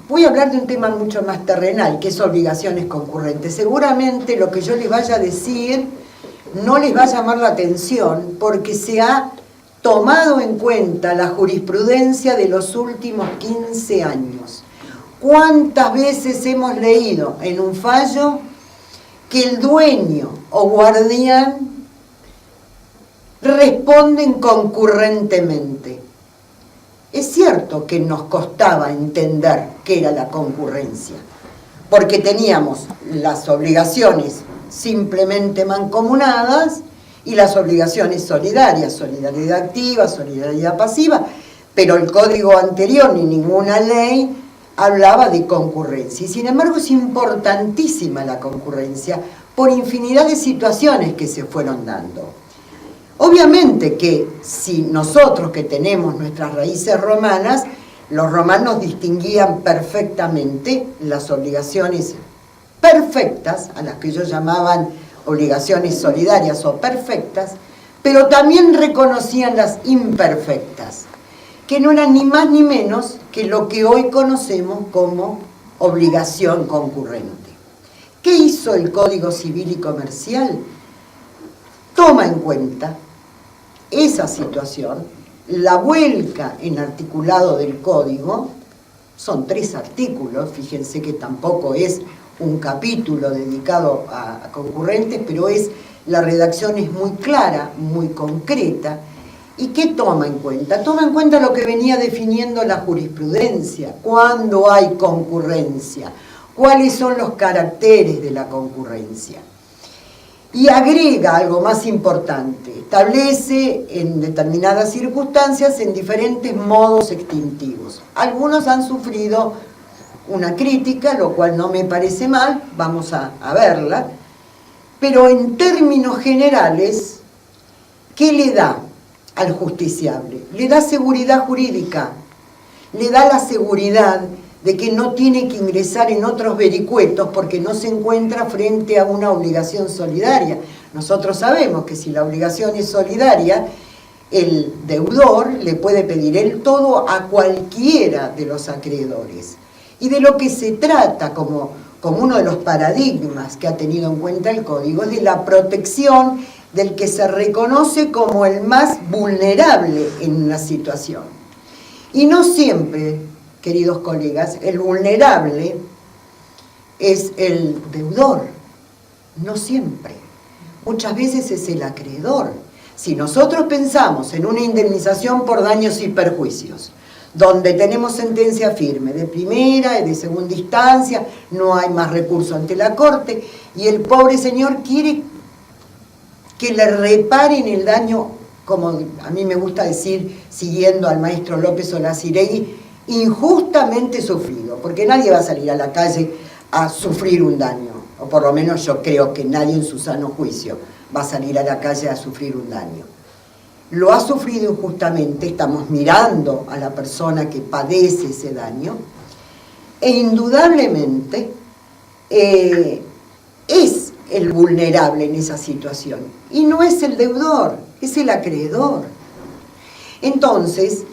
Voy a hablar de un tema mucho más terrenal, que es obligaciones concurrentes. Seguramente lo que yo les vaya a decir no les va a llamar la atención, porque se ha tomado en cuenta la jurisprudencia de los últimos 15 años. ¿Cuántas veces hemos leído en un fallo que el dueño o guardián responden concurrentemente? Es cierto que nos costaba entender qué era la concurrencia, porque teníamos las obligaciones simplemente mancomunadas y las obligaciones solidarias, solidaridad activa, solidaridad pasiva, pero el código anterior ni ninguna ley hablaba de concurrencia. Y sin embargo es importantísima la concurrencia por infinidad de situaciones que se fueron dando. Obviamente que si nosotros que tenemos nuestras raíces romanas, los romanos distinguían perfectamente las obligaciones perfectas, a las que ellos llamaban obligaciones solidarias o perfectas, pero también reconocían las imperfectas, que no eran ni más ni menos que lo que hoy conocemos como obligación concurrente. ¿Qué hizo el Código Civil y Comercial? Toma en cuenta esa situación, la vuelca en articulado del Código, son 3 artículos, fíjense que tampoco es un capítulo dedicado a concurrentes, pero la redacción es muy clara, muy concreta. ¿Y qué toma en cuenta? Toma en cuenta lo que venía definiendo la jurisprudencia, cuándo hay concurrencia, cuáles son los caracteres de la concurrencia. Y agrega algo más importante, establece en determinadas circunstancias en diferentes modos extintivos. Algunos han sufrido una crítica, lo cual no me parece mal, vamos a verla, pero en términos generales, ¿qué le da al justiciable? Le da seguridad jurídica, le da la seguridad de que no tiene que ingresar en otros vericuetos porque no se encuentra frente a una obligación solidaria. Nosotros sabemos que si la obligación es solidaria, el deudor le puede pedir el todo a cualquiera de los acreedores. Y de lo que se trata como uno de los paradigmas que ha tenido en cuenta el Código es de la protección del que se reconoce como el más vulnerable en una situación. Y no siempre, queridos colegas, el vulnerable es el deudor, no siempre. Muchas veces es el acreedor. Si nosotros pensamos en una indemnización por daños y perjuicios, donde tenemos sentencia firme de primera y de segunda instancia, no hay más recurso ante la Corte, y el pobre señor quiere que le reparen el daño, como a mí me gusta decir, siguiendo al maestro López Olaciregui, injustamente sufrido, porque nadie va a salir a la calle a sufrir un daño, o por lo menos yo creo que nadie en su sano juicio va a salir a la calle a sufrir un daño. Lo ha sufrido injustamente, estamos mirando a la persona que padece ese daño, e indudablemente es el vulnerable en esa situación, y no es el deudor, es el acreedor. Entonces,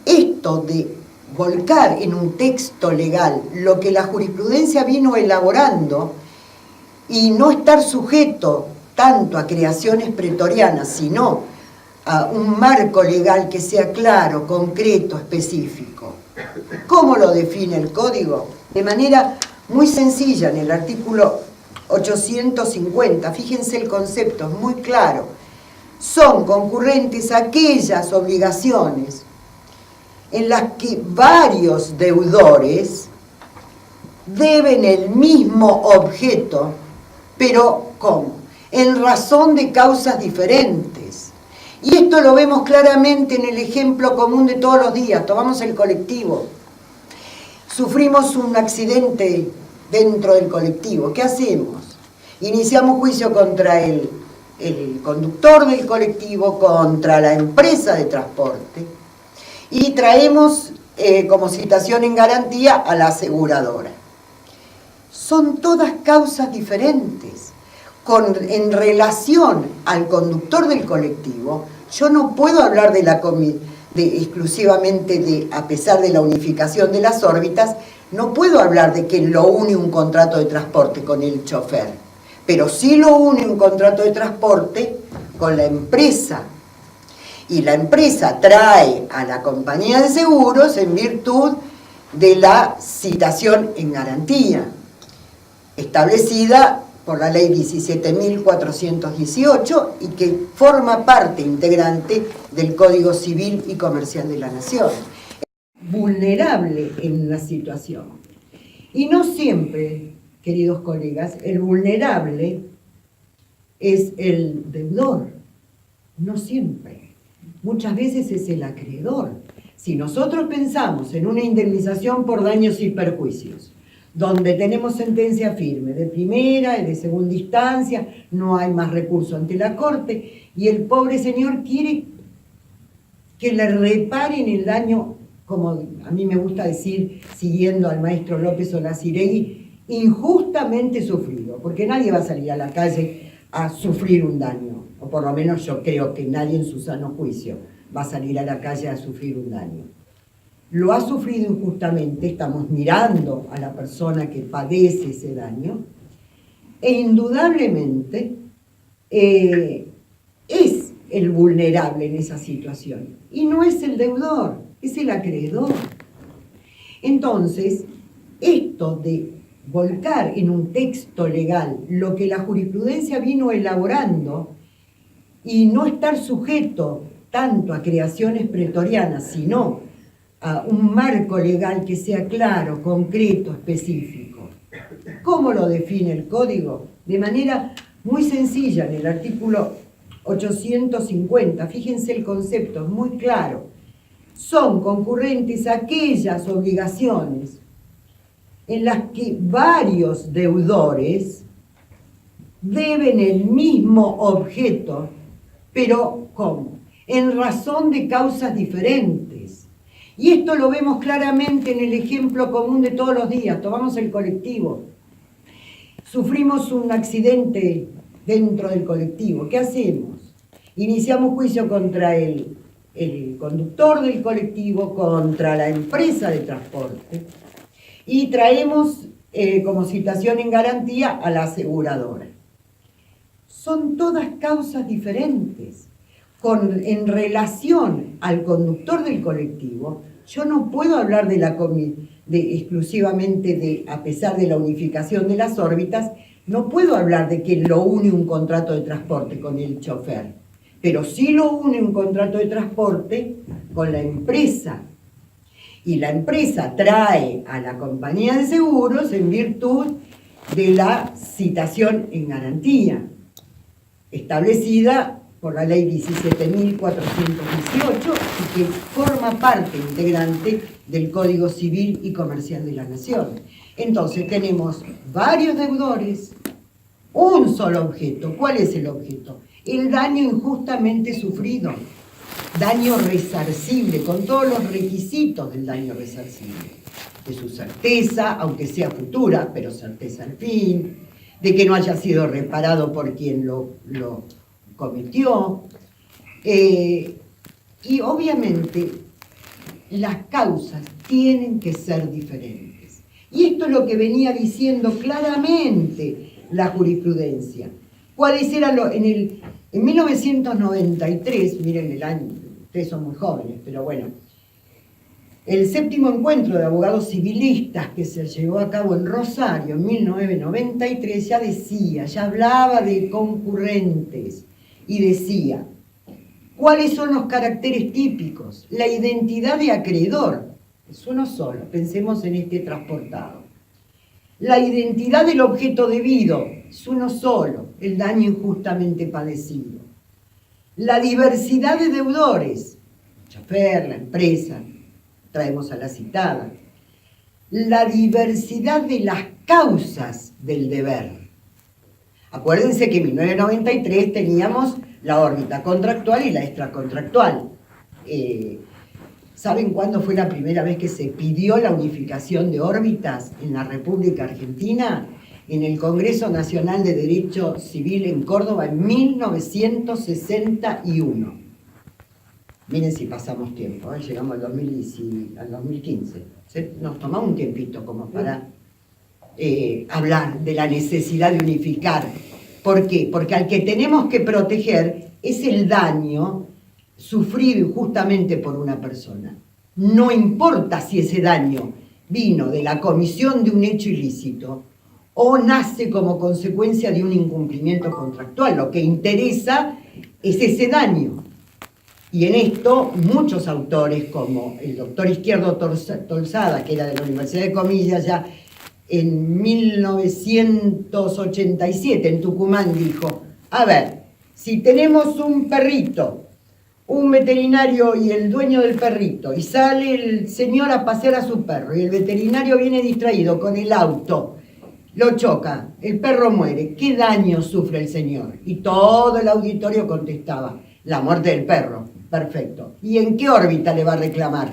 esto de volcar en un texto legal lo que la jurisprudencia vino elaborando y no estar sujeto tanto a creaciones pretorianas, sino a un marco legal que sea claro, concreto, específico. ¿Cómo lo define el Código? De manera muy sencilla, en el artículo 850, fíjense el concepto, es muy claro. Son concurrentes aquellas obligaciones en las que varios deudores deben el mismo objeto, pero ¿cómo? En razón de causas diferentes. Y esto lo vemos claramente en el ejemplo común de todos los días. Tomamos el colectivo. Sufrimos un accidente dentro del colectivo. ¿Qué hacemos? Iniciamos juicio contra el conductor del colectivo, contra la empresa de transporte, y traemos como citación en garantía a la aseguradora. Son todas causas diferentes. En relación al conductor del colectivo, yo no puedo hablar exclusivamente a pesar de la unificación de las órbitas, no puedo hablar de que lo une un contrato de transporte con el chofer, pero sí lo une un contrato de transporte con la empresa. Y la empresa trae a la compañía de seguros en virtud de la citación en garantía, establecida por la ley 17.418 y que forma parte integrante del Código Civil y Comercial de la Nación. Vulnerable en una situación. Y no siempre, queridos colegas, el vulnerable es el deudor. No siempre. Muchas veces es el acreedor. Si nosotros pensamos en una indemnización por daños y perjuicios, donde tenemos sentencia firme de primera y de segunda instancia, no hay más recurso ante la Corte, y el pobre señor quiere que le reparen el daño, como a mí me gusta decir, siguiendo al maestro López Olaciregui, injustamente sufrido, porque nadie va a salir a la calle a sufrir un daño, o por lo menos yo creo que nadie en su sano juicio va a salir a la calle a sufrir un daño. Lo ha sufrido injustamente, estamos mirando a la persona que padece ese daño, e indudablemente es el vulnerable en esa situación, y no es el deudor, es el acreedor. Entonces, esto de volcar en un texto legal lo que la jurisprudencia vino elaborando y no estar sujeto tanto a creaciones pretorianas, sino a un marco legal que sea claro, concreto, específico. ¿Cómo lo define el Código? De manera muy sencilla, en el artículo 850, fíjense el concepto, es muy claro. Son concurrentes aquellas obligaciones en las que varios deudores deben el mismo objeto, pero ¿cómo? En razón de causas diferentes. Y esto lo vemos claramente en el ejemplo común de todos los días. Tomamos el colectivo. Sufrimos un accidente dentro del colectivo. ¿Qué hacemos? Iniciamos juicio contra el conductor del colectivo, contra la empresa de transporte, y traemos como citación en garantía a la aseguradora. Son todas causas diferentes. En relación al conductor del colectivo, yo no puedo hablar exclusivamente a pesar de la unificación de las órbitas, no puedo hablar de que lo une un contrato de transporte con el chofer, pero sí lo une un contrato de transporte con la empresa. Y la empresa trae a la compañía de seguros en virtud de la citación en garantía, establecida por la ley 17.418 y que forma parte integrante del Código Civil y Comercial de la Nación. Entonces tenemos varios deudores, un solo objeto. ¿Cuál es el objeto? El daño injustamente sufrido, daño resarcible, con todos los requisitos del daño resarcible, de su certeza, aunque sea futura, pero certeza al fin, de que no haya sido reparado por quien lo cometió, y obviamente las causas tienen que ser diferentes. Y esto es lo que venía diciendo claramente la jurisprudencia. ¿Cuáles eran en 1993, miren el año, ustedes son muy jóvenes, pero bueno, el 7º encuentro de abogados civilistas que se llevó a cabo en Rosario en 1993 ya hablaba de concurrentes y decía, ¿cuáles son los caracteres típicos? La identidad de acreedor, es uno solo, pensemos en este transportado. La identidad del objeto debido, es uno solo, el daño injustamente padecido. La diversidad de deudores, el chofer, la empresa, traemos a la citada. La diversidad de las causas del deber. Acuérdense que en 1993 teníamos la órbita contractual y la extracontractual. ¿Saben cuándo fue la primera vez que se pidió la unificación de órbitas en la República Argentina? En el Congreso Nacional de Derecho Civil en Córdoba en 1961. Miren si pasamos tiempo, llegamos al 2015. Nos tomamos un tiempito como para hablar de la necesidad de unificar. ¿Por qué? Porque al que tenemos que proteger es el daño sufrido injustamente por una persona. No importa si ese daño vino de la comisión de un hecho ilícito o nace como consecuencia de un incumplimiento contractual. Lo que interesa es ese daño. Y en esto muchos autores, como el doctor Izquierdo Tolsada, que era de la Universidad de Comillas, ya en 1987 en Tucumán dijo, a ver, si tenemos un perrito, un veterinario y el dueño del perrito, y sale el señor a pasear a su perro, y el veterinario viene distraído con el auto, lo choca, el perro muere, ¿qué daño sufre el señor? Y todo el auditorio contestaba, la muerte del perro. Perfecto. ¿Y en qué órbita le va a reclamar?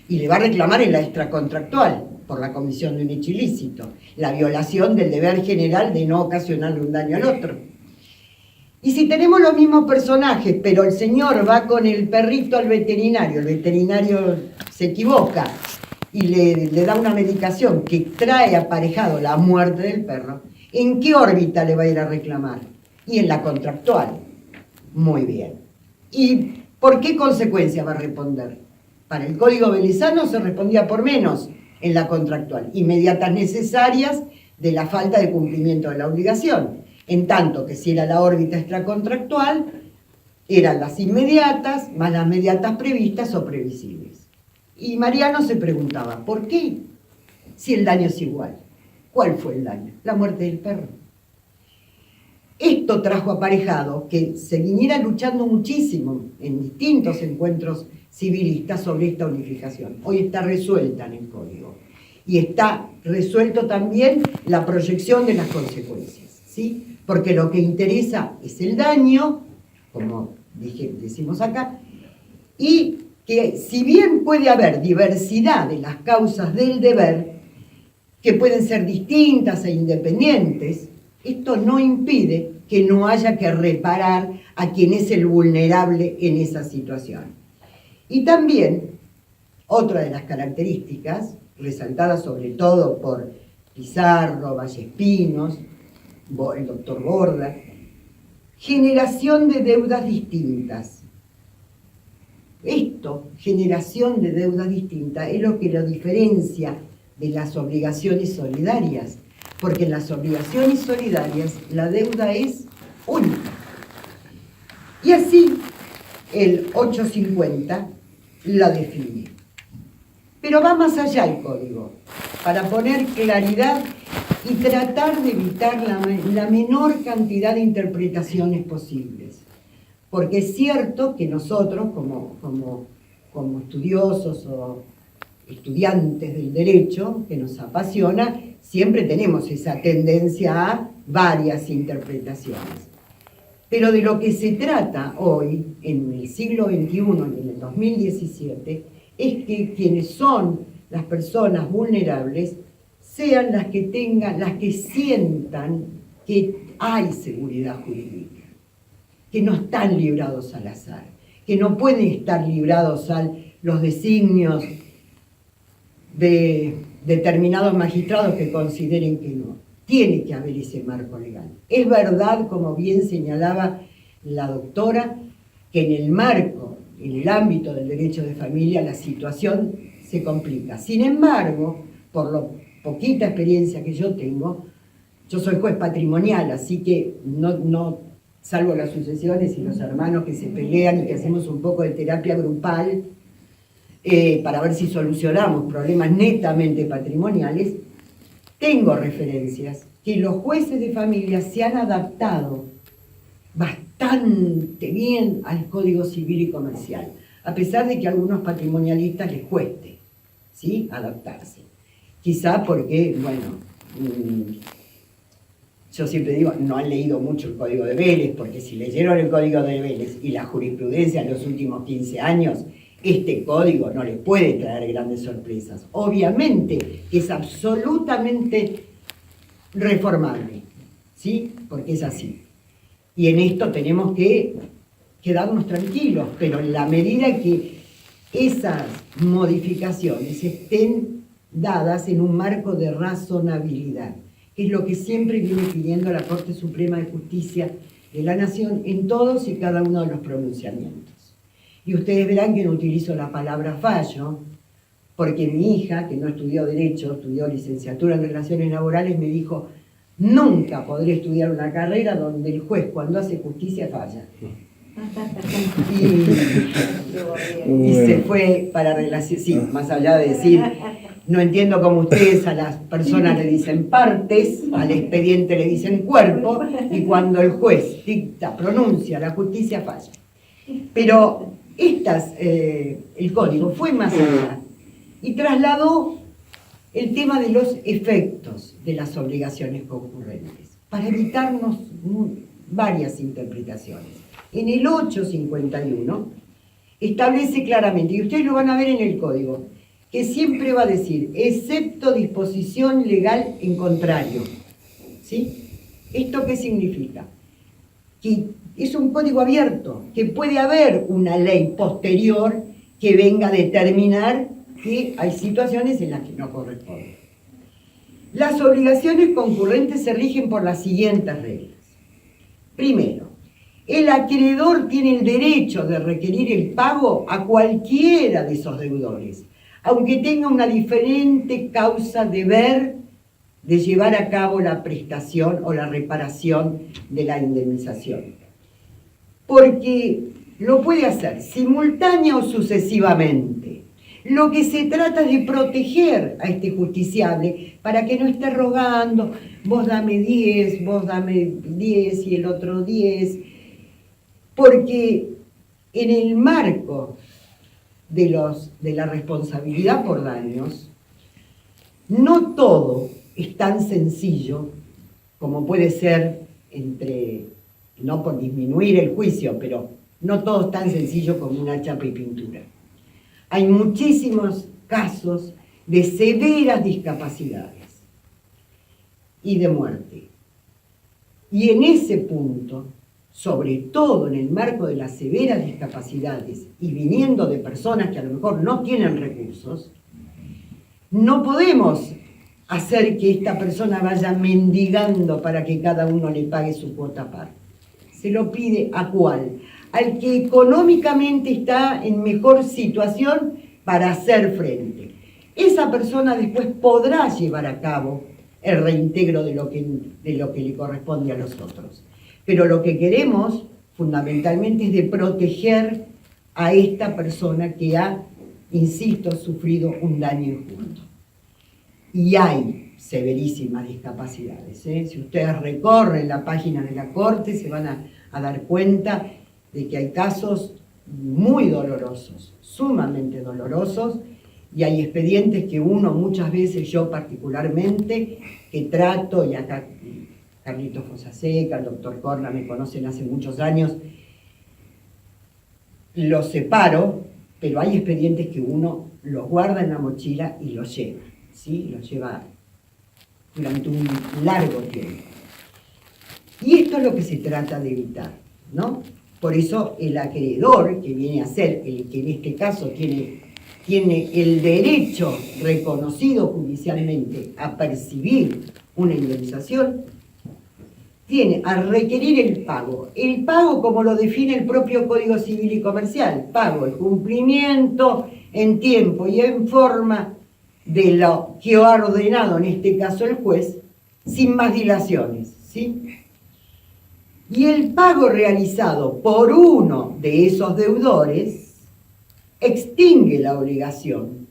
Y le va a reclamar en la extracontractual, por la comisión de un hecho ilícito, la violación del deber general de no ocasionarle un daño al otro. Y si tenemos los mismos personajes, pero el señor va con el perrito al veterinario, el veterinario se equivoca y le da una medicación que trae aparejado la muerte del perro, ¿en qué órbita le va a ir a reclamar? Y en la contractual. Muy bien. ¿Y por qué consecuencia va a responder? Para el Código Belizano se respondía por menos en la contractual, inmediatas necesarias de la falta de cumplimiento de la obligación, en tanto que si era la órbita extracontractual, eran las inmediatas más las mediatas previstas o previsibles. Y Mariano se preguntaba, ¿por qué? Si el daño es igual. ¿Cuál fue el daño? La muerte del perro. Esto trajo aparejado que se viniera luchando muchísimo en distintos encuentros civilistas sobre esta unificación. Hoy está resuelta en el Código. Y está resuelto también la proyección de las consecuencias, ¿sí? Porque lo que interesa es el daño, como decimos acá, y que si bien puede haber diversidad de las causas del deber, que pueden ser distintas e independientes, esto no impide que no haya que reparar a quien es el vulnerable en esa situación. Y también, otra de las características, resaltada sobre todo por Pizarro, Vallespinos, el doctor Borda, generación de deudas distintas. Esto, generación de deudas distintas, es lo que lo diferencia de las obligaciones solidarias, porque en las obligaciones solidarias la deuda es única. Y así el 850 la define. Pero va más allá el código, para poner claridad y tratar de evitar la menor cantidad de interpretaciones posibles. Porque es cierto que nosotros, como estudiosos o estudiantes del derecho, que nos apasiona, siempre tenemos esa tendencia a varias interpretaciones. Pero de lo que se trata hoy, en el siglo XXI y en el 2017, es que quienes son las personas vulnerables sean las que tengan, las que sientan que hay seguridad jurídica, que no están librados al azar, que no pueden estar librados a los designios de determinados magistrados que consideren que no. Tiene que haber ese marco legal. Es verdad, como bien señalaba la doctora, que en el marco, en el ámbito del derecho de familia, la situación se complica. Sin embargo, por lo poquita experiencia que yo tengo, yo soy juez patrimonial, así que no salvo las sucesiones y los hermanos que se pelean y que hacemos un poco de terapia grupal para ver si solucionamos problemas netamente patrimoniales, tengo referencias que los jueces de familia se han adaptado bastante bien al Código Civil y Comercial, a pesar de que a algunos patrimonialistas les cueste, ¿sí?, adaptarse. Quizá porque, bueno, yo siempre digo, no han leído mucho el Código de Vélez, porque si leyeron el Código de Vélez y la jurisprudencia en los últimos 15 años, este código no les puede traer grandes sorpresas. Obviamente es absolutamente reformable, ¿sí?, porque es así. Y en esto tenemos que quedarnos tranquilos, pero en la medida que esas modificaciones estén dadas en un marco de razonabilidad, que es lo que siempre viene pidiendo la Corte Suprema de Justicia de la Nación en todos y cada uno de los pronunciamientos. Y ustedes verán que no utilizo la palabra fallo, porque mi hija, que no estudió Derecho, estudió licenciatura en Relaciones Laborales, me dijo: nunca podré estudiar una carrera donde el juez, cuando hace justicia, falla. Y se fue para relaciones, sí, más allá de decir, no entiendo cómo ustedes a las personas le dicen partes, al expediente le dicen cuerpo, y cuando el juez dicta, pronuncia la justicia, falla. Pero el código fue más allá y trasladó el tema de los efectos de las obligaciones concurrentes, para evitarnos varias interpretaciones. En el 851 establece claramente, y ustedes lo van a ver en el código, que siempre va a decir, excepto disposición legal en contrario. ¿Sí? ¿Esto qué significa? Que es un código abierto, que puede haber una ley posterior que venga a determinar que hay situaciones en las que no corresponde. Las obligaciones concurrentes se rigen por las siguientes reglas. Primero, el acreedor tiene el derecho de requerir el pago a cualquiera de esos deudores, aunque tenga una diferente causa deber de llevar a cabo la prestación o la reparación de la indemnización. Porque lo puede hacer simultánea o sucesivamente. Lo que se trata es de proteger a este justiciable para que no esté rogando, vos dame 10, vos dame 10 y el otro 10, porque en el marco de la responsabilidad por daños, No todo es tan sencillo como puede ser no por disminuir el juicio, pero no todo es tan sencillo como una chapa y pintura. Hay muchísimos casos de severas discapacidades y de muerte. Y en ese punto, sobre todo en el marco de las severas discapacidades y viniendo de personas que a lo mejor no tienen recursos, no podemos hacer que esta persona vaya mendigando para que cada uno le pague su cuota aparte. Se lo pide ¿a cuál? Al que económicamente está en mejor situación para hacer frente. Esa persona después podrá llevar a cabo el reintegro de lo que le corresponde a los otros. Pero lo que queremos fundamentalmente es de proteger a esta persona que ha, insisto, sufrido un daño injusto. Y hay severísimas discapacidades, ¿eh? Si ustedes recorren la página de la Corte se van a dar cuenta de que hay casos muy dolorosos, sumamente dolorosos, y hay expedientes que uno muchas veces, yo particularmente, que trato, y acá Carlitos Fosaseca, el doctor Corna me conocen hace muchos años, los separo, pero hay expedientes que uno los guarda en la mochila y los lleva, ¿sí? Los lleva durante un largo tiempo. Y esto es lo que se trata de evitar, ¿no? Por eso el acreedor, que viene a ser el que en este caso tiene el derecho reconocido judicialmente a percibir una indemnización, tiene a requerir el pago. El pago, como lo define el propio Código Civil y Comercial, pago, el cumplimiento en tiempo y en forma de lo que ha ordenado, en este caso el juez, sin más dilaciones, ¿sí? Y el pago realizado por uno de esos deudores extingue la obligación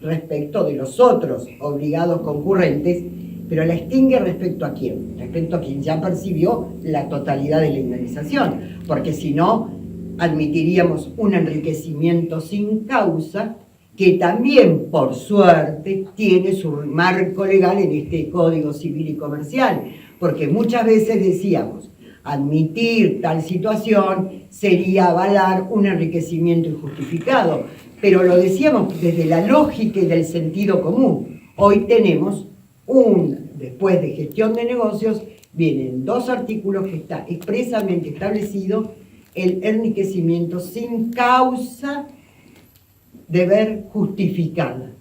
respecto de los otros obligados concurrentes, pero la extingue respecto a quién, respecto a quien ya percibió la totalidad de la indemnización, porque si no, admitiríamos un enriquecimiento sin causa, que también, por suerte, tiene su marco legal en este Código Civil y Comercial, porque muchas veces decíamos, admitir tal situación sería avalar un enriquecimiento injustificado, pero lo decíamos desde la lógica y del sentido común. Hoy tenemos después de gestión de negocios, vienen 2 artículos que está expresamente establecido el enriquecimiento sin causa deber justificada.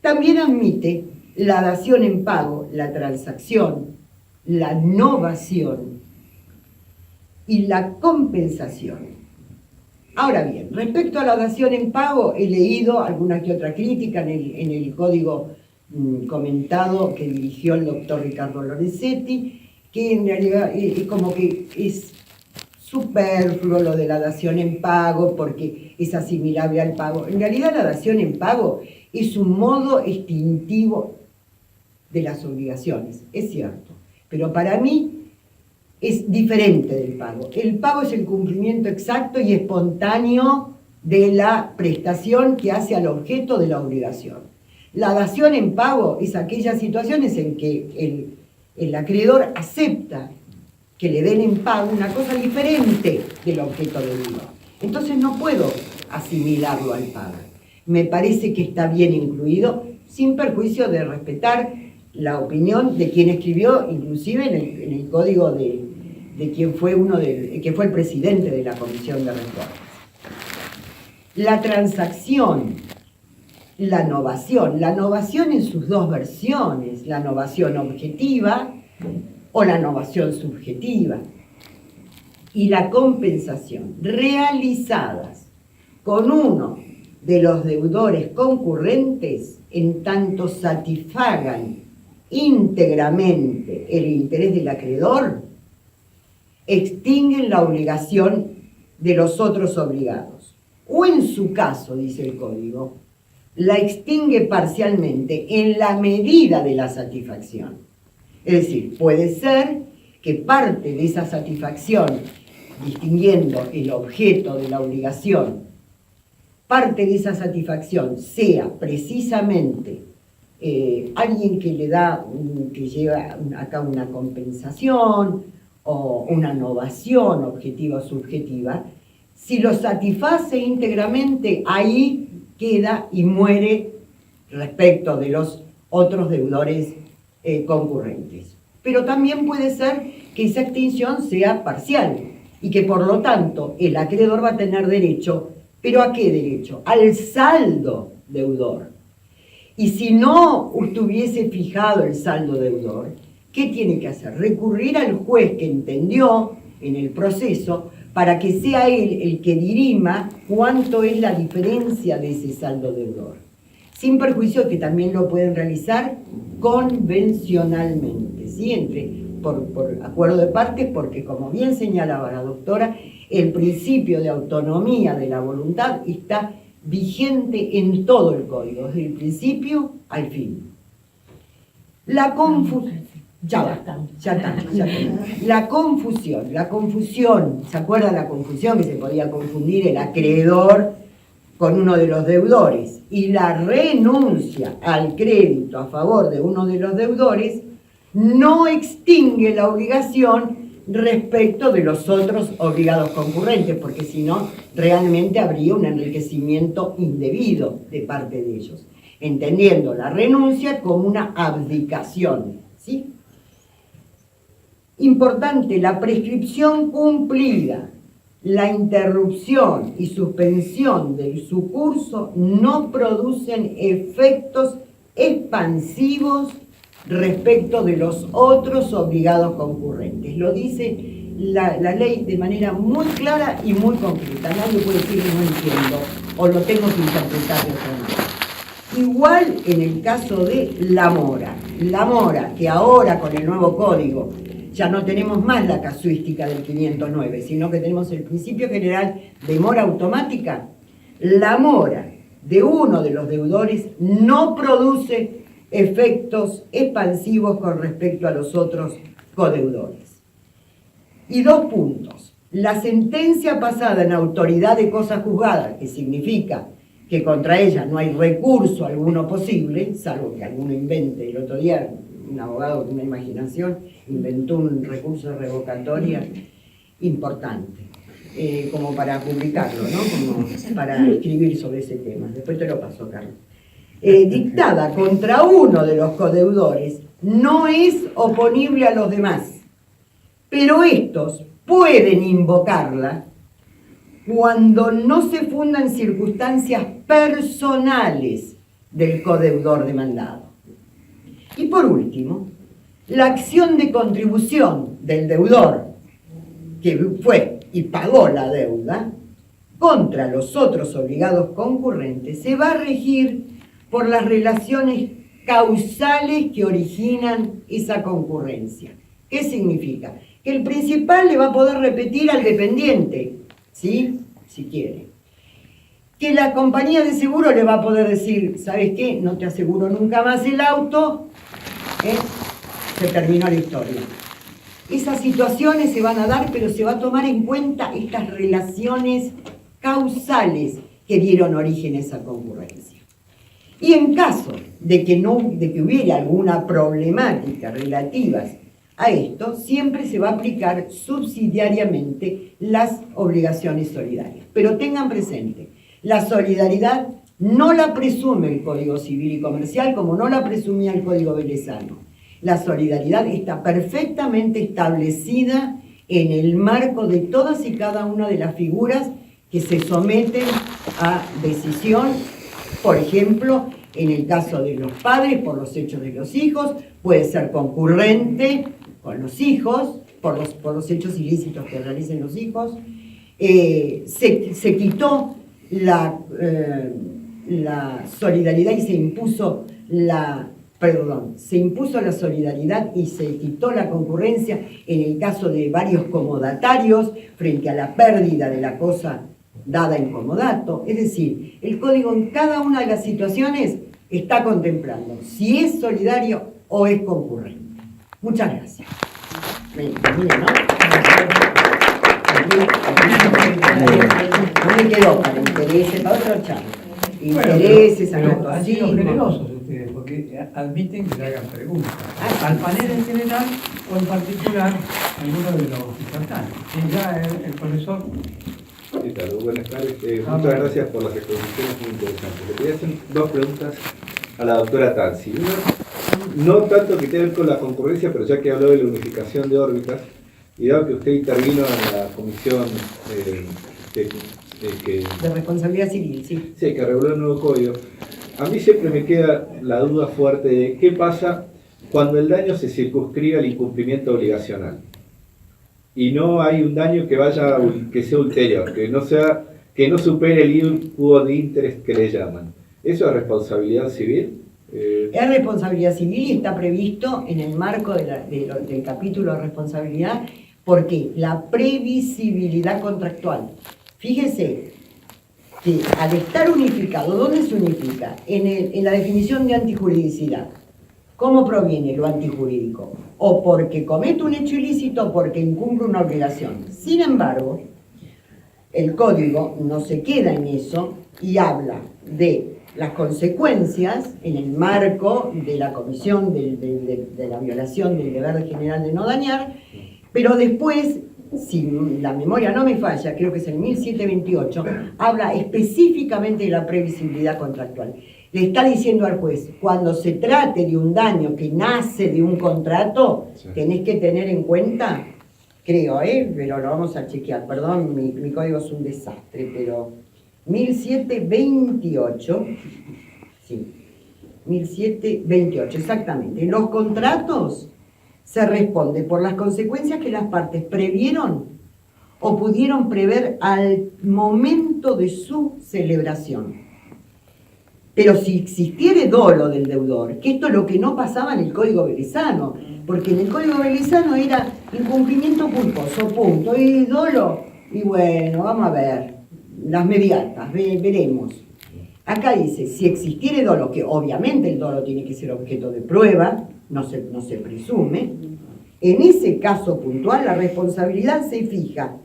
También admite la dación en pago, la transacción, la novación y la compensación. Ahora bien, respecto a la dación en pago, he leído alguna que otra crítica en el código comentado que dirigió el doctor Ricardo Lorenzetti, que en realidad como que es superfluo lo de la dación en pago porque es asimilable al pago. En realidad la dación en pago es un modo extintivo de las obligaciones, es cierto, pero para mí es diferente del pago. El pago es el cumplimiento exacto y espontáneo de la prestación que hace al objeto de la obligación. La dación en pago es aquellas situaciones en que el acreedor acepta que le den en pago una cosa diferente del objeto debido. Entonces no puedo asimilarlo al pago. Me parece que está bien incluido, sin perjuicio de respetar la opinión de quien escribió, inclusive en el código de quien fue que fue el presidente de la Comisión de Reformas. La transacción, la novación en sus 2 versiones, la novación objetiva o la novación subjetiva, y la compensación, realizadas con uno de los deudores concurrentes en tanto satisfagan íntegramente el interés del acreedor, extinguen la obligación de los otros obligados. O en su caso, dice el Código, la extingue parcialmente en la medida de la satisfacción. Es decir, puede ser que parte de esa satisfacción, distinguiendo el objeto de la obligación parte de esa satisfacción sea precisamente alguien que le da, que lleva acá una compensación o una novación objetiva o subjetiva, si lo satisface íntegramente, ahí queda y muere respecto de los otros deudores concurrentes. Pero también puede ser que esa extinción sea parcial y que por lo tanto el acreedor va a tener derecho, ¿pero a qué derecho? Al saldo deudor. Y si no estuviese fijado el saldo deudor, ¿qué tiene que hacer? Recurrir al juez que entendió en el proceso para que sea él el que dirima cuánto es la diferencia de ese saldo deudor. Sin perjuicio que también lo pueden realizar convencionalmente, ¿sí? Por acuerdo de partes, porque como bien señalaba la doctora, el principio de autonomía de la voluntad está vigente en todo el código, desde el principio al fin. La confusión, la confusión, ¿se acuerda la confusión que se podía confundir el acreedor con uno de los deudores? Y la renuncia al crédito a favor de uno de los deudores no extingue la obligación respecto de los otros obligados concurrentes, porque si no, realmente habría un enriquecimiento indebido de parte de ellos, entendiendo la renuncia como una abdicación, ¿sí? Importante, la prescripción cumplida, la interrupción y suspensión de su curso no producen efectos expansivos respecto de los otros obligados concurrentes. Lo dice la ley de manera muy clara y muy concreta. Nadie puede decir que no entiendo o lo tengo que interpretar de otra manera. Igual en el caso de la mora. La mora, que ahora con el nuevo código ya no tenemos más la casuística del 509, sino que tenemos el principio general de mora automática. La mora de uno de los deudores no produce efectos expansivos con respecto a los otros codeudores. Y 2 puntos. La sentencia pasada en autoridad de cosa juzgada, que significa que contra ella no hay recurso alguno posible, salvo que alguno invente. El otro día un abogado con una imaginación inventó un recurso de revocatoria importante, como para publicarlo, ¿no? Como para escribir sobre ese tema. Después te lo paso, Carlos. Dictada contra uno de los codeudores, no es oponible a los demás, pero estos pueden invocarla cuando no se fundan circunstancias personales del codeudor demandado. Y por último, la acción de contribución del deudor, que fue y pagó la deuda, contra los otros obligados concurrentes, se va a regir por las relaciones causales que originan esa concurrencia. ¿Qué significa? Que el principal le va a poder repetir al dependiente, ¿sí? Si quiere. Que la compañía de seguro le va a poder decir, ¿sabes qué? No te aseguro nunca más el auto, se terminó la historia. Esas situaciones se van a dar, pero se va a tomar en cuenta estas relaciones causales que dieron origen a esa concurrencia. Y en caso de que hubiera alguna problemática relativa a esto, siempre se va a aplicar subsidiariamente las obligaciones solidarias. Pero tengan presente, la solidaridad no la presume el Código Civil y Comercial como no la presumía el Código Velezano. La solidaridad está perfectamente establecida en el marco de todas y cada una de las figuras que se someten a decisión. Por ejemplo, en el caso de los padres, por los hechos de los hijos, puede ser concurrente con los hijos, por los hechos ilícitos que realicen los hijos. Se quitó la solidaridad y se impuso la solidaridad y se quitó la concurrencia en el caso de varios comodatarios frente a la pérdida de la cosa dada en comodato. Es decir, el código en cada una de las situaciones está contemplando si es solidario o es concurrente. Muchas gracias. Miren, ¿no? No me quedó para intereses, para otro charla. Bueno, Intereses, pero han sido anatocismo. generosos ustedes, porque admiten que le hagan preguntas. Ah, Al panel en general o en particular algunos de los disertantes. Y ya el profesor. ¿Qué tal? Buenas tardes. Ah, Muchas bueno. gracias por las exposiciones muy interesantes. Le quería hacer dos preguntas a la doctora Tanzi. Una, no tanto que tenga que ver con la concurrencia, pero ya que habló de la unificación de órbitas, y dado que usted intervino en la comisión De responsabilidad civil, sí. sí, que reguló el nuevo código, a mí siempre me queda la duda fuerte de qué pasa cuando el daño se circunscribe al incumplimiento obligacional y no hay un daño que sea ulterior, que no supere el íncubo de interés que le llaman. ¿Eso es responsabilidad civil? Es responsabilidad civil y está previsto en el marco del capítulo de responsabilidad, porque la previsibilidad contractual. Fíjese que al estar unificado, ¿dónde se unifica? En la definición de antijuridicidad. ¿Cómo proviene lo antijurídico? O porque comete un hecho ilícito o porque incumple una obligación. Sin embargo, el código no se queda en eso y habla de las consecuencias en el marco de la comisión de la violación del deber general de no dañar, pero después, si la memoria no me falla, creo que es el 1728, habla específicamente de la previsibilidad contractual. Le está diciendo al juez, cuando se trate de un daño que nace de un contrato, Sí. tenés que tener en cuenta, creo, pero lo vamos a chequear, perdón, mi código es un desastre, pero 1728, sí, 1728, exactamente. Los contratos se responde por las consecuencias que las partes previeron o pudieron prever al momento de su celebración. Pero si existiere dolo del deudor, que esto es lo que no pasaba en el Código Velezano, porque en el Código Velezano era incumplimiento culposo, punto, y dolo, y bueno, vamos a ver, las mediatas, veremos. Acá dice, si existiere dolo, que obviamente el dolo tiene que ser objeto de prueba, no se presume, en ese caso puntual la responsabilidad se fija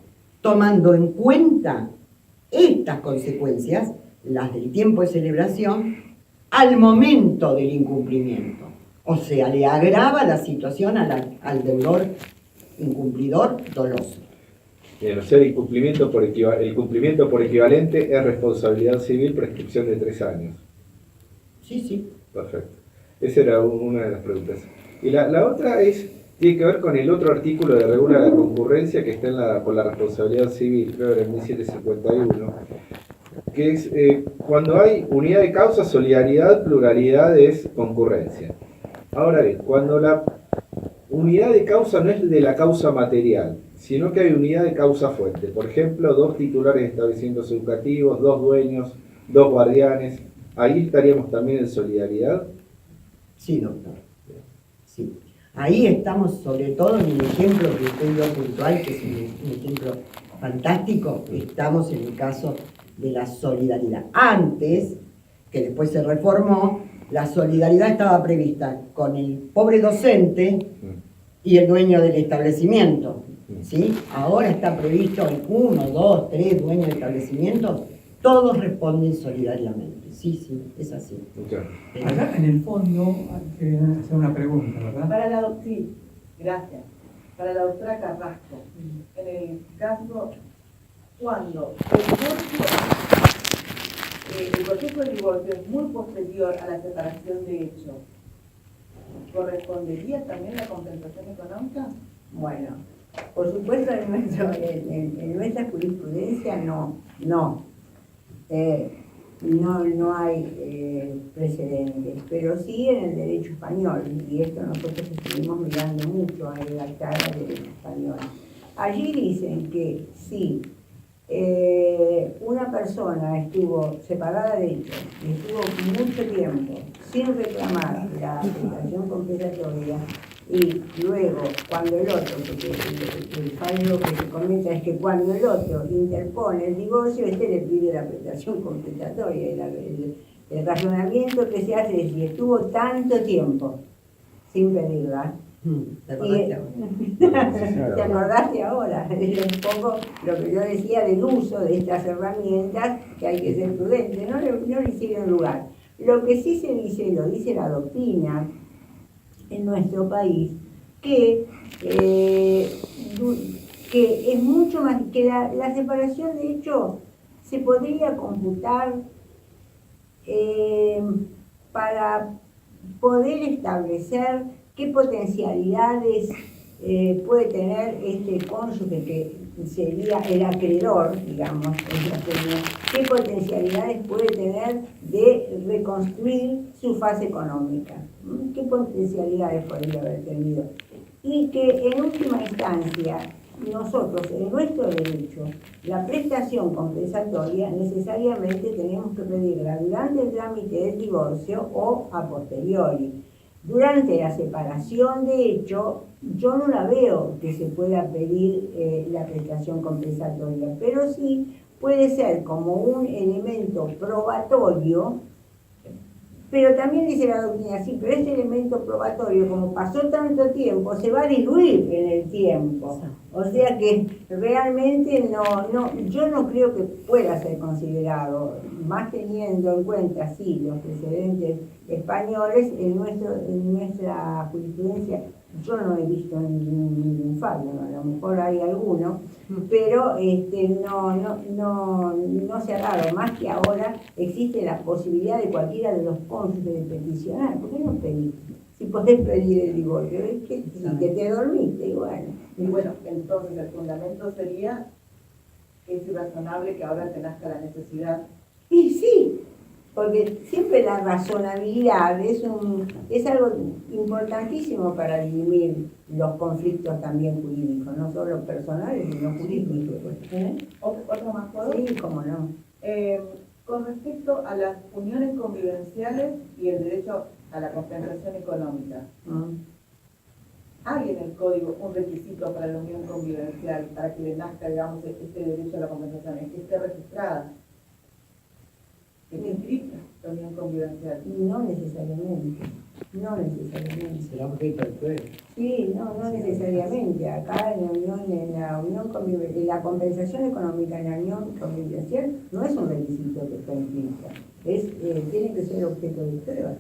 tomando en cuenta estas consecuencias, las del tiempo de celebración, al momento del incumplimiento. O sea, le agrava la situación al deudor incumplidor doloso. Bien, o sea, el cumplimiento por equivalente es responsabilidad civil, prescripción de 3 años. Sí, sí. Perfecto. Esa era una de las preguntas. Y la otra tiene que ver con el otro artículo que regula la concurrencia que está con la responsabilidad civil, creo que era el 1751, que es cuando hay unidad de causa, solidaridad, pluralidad es concurrencia. Ahora bien, cuando la unidad de causa no es de la causa material, sino que hay unidad de causa fuente. Por ejemplo, 2 titulares de establecimientos educativos, 2 dueños, 2 guardianes. ¿Ahí estaríamos también en solidaridad? Sí, doctor. Sí. Ahí estamos, sobre todo en el ejemplo que usted dio puntual, que es un ejemplo fantástico, estamos en el caso de la solidaridad. Antes, que después se reformó, la solidaridad estaba prevista con el pobre docente y el dueño del establecimiento, ¿sí? Ahora está previsto en 1, 2, 3 dueños de establecimientos, todos responden solidariamente. Sí, sí, es así. Muchas Acá en el fondo hay que hacer una pregunta, ¿verdad? Para la doctora, sí, gracias. Para la doctora Carrasco, en el caso, cuando el proceso de divorcio es muy posterior a la separación de hechos, ¿correspondería también la compensación económica? Bueno, por supuesto en nuestra jurisprudencia no hay precedentes, pero sí en el derecho español, y esto nosotros estuvimos mirando mucho en la cara del derecho español. Allí dicen que si una persona estuvo separada de hechos y estuvo mucho tiempo sin reclamar la prestación compensatoria, y luego cuando el otro, porque el fallo que se comenta es que cuando el otro interpone el divorcio, le pide la prestación compensatoria. El razonamiento que se hace es si estuvo tanto tiempo sin pedirla, ¿Te acordaste ahora? ¿Te acordaste ahora? Es un poco lo que yo decía del uso de estas herramientas, que hay que ser prudente. No le hicieron lugar. Lo que sí se dice, lo dice la doctrina en nuestro país, que es mucho más, que la separación de hecho se podría computar para poder establecer qué potencialidades puede tener este cónyuge que sería el acreedor, digamos, qué potencialidades puede tener de reconstruir su fase económica, qué potencialidades podría haber tenido. Y que en última instancia, nosotros, en nuestro derecho, la prestación compensatoria necesariamente tenemos que pedirla durante el trámite del divorcio o a posteriori. Durante la separación, de hecho, yo no la veo que se pueda pedir la prestación compensatoria, pero sí puede ser como un elemento probatorio. Pero también dice la doctrina, sí, pero este elemento probatorio, como pasó tanto tiempo, se va a diluir en el tiempo. O sea que realmente yo no creo que pueda ser considerado, más teniendo en cuenta, sí, los precedentes españoles, en nuestra jurisprudencia yo no he visto ningún fallo, a lo mejor hay alguno, pero no se ha dado, más que ahora existe la posibilidad de cualquiera de los cónyuges de peticionar. ¿Por qué no pedís? Si podés pedir el divorcio, es que te dormiste, y bueno. Y bueno, entonces el fundamento sería que es irrazonable que ahora te nazca la necesidad. Y sí, porque siempre la razonabilidad es algo importantísimo para dirimir los conflictos también jurídicos, no solo personales, sino jurídicos. ¿Otro más puedo? Sí, cómo no. Con respecto a las uniones convivenciales y el derecho a la compensación económica, ¿hay en el código un requisito para la unión convivencial para que le nazca, digamos, este derecho a la compensación, es que esté registrada? ¿Que esté inscrita la unión convivencial? No necesariamente. Será objeto de prueba. Sí, no necesariamente. Acá en la compensación económica en la unión convivencial no es un requisito que está inscrita. Tiene que ser objeto de prueba,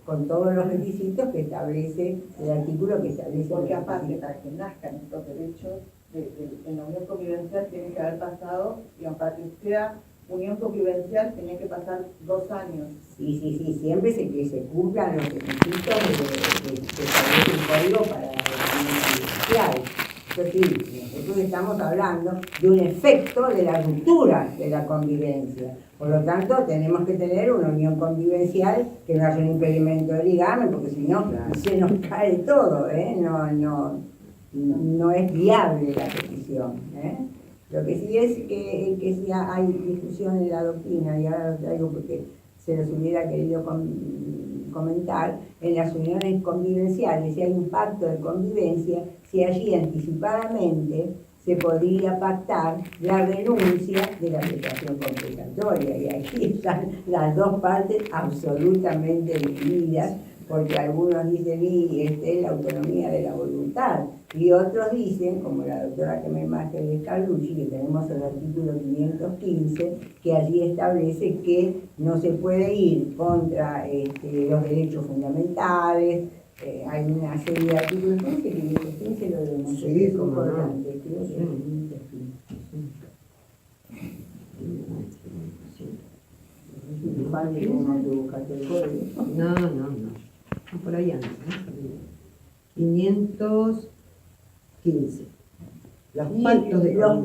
con todos los requisitos que establece el artículo que establece. Porque aparte, para que nazcan estos derechos en la unión convivencial tiene que haber pasado, digamos, para que sea unión convivencial tenía que pasar 2 años. Sí, siempre que se cumplan los requisitos que establece el código para la unión convivencial. Eso sí, nosotros estamos hablando de un efecto de la ruptura de la convivencia. Por lo tanto, tenemos que tener una unión convivencial que no haya un impedimento de ligamen, porque si no, se nos cae todo, no es viable la petición. Lo que sí es que sí hay discusión en la doctrina, y ahora lo traigo porque se los hubiera querido comentar, en las uniones convivenciales, si hay un pacto de convivencia, si allí anticipadamente se podría pactar la renuncia de la prestación compensatoria, y aquí están las dos partes absolutamente definidas, porque algunos dicen la autonomía de la voluntad, y otros dicen, como la doctora que me marca de Carlucci, que tenemos el artículo 515, que allí establece que no se puede ir contra los derechos fundamentales. Hay una serie de artículos, no sé, 515 lo debemos, sí, es como importante, no. creo que es 515. No. Por ahí anda, 515. Los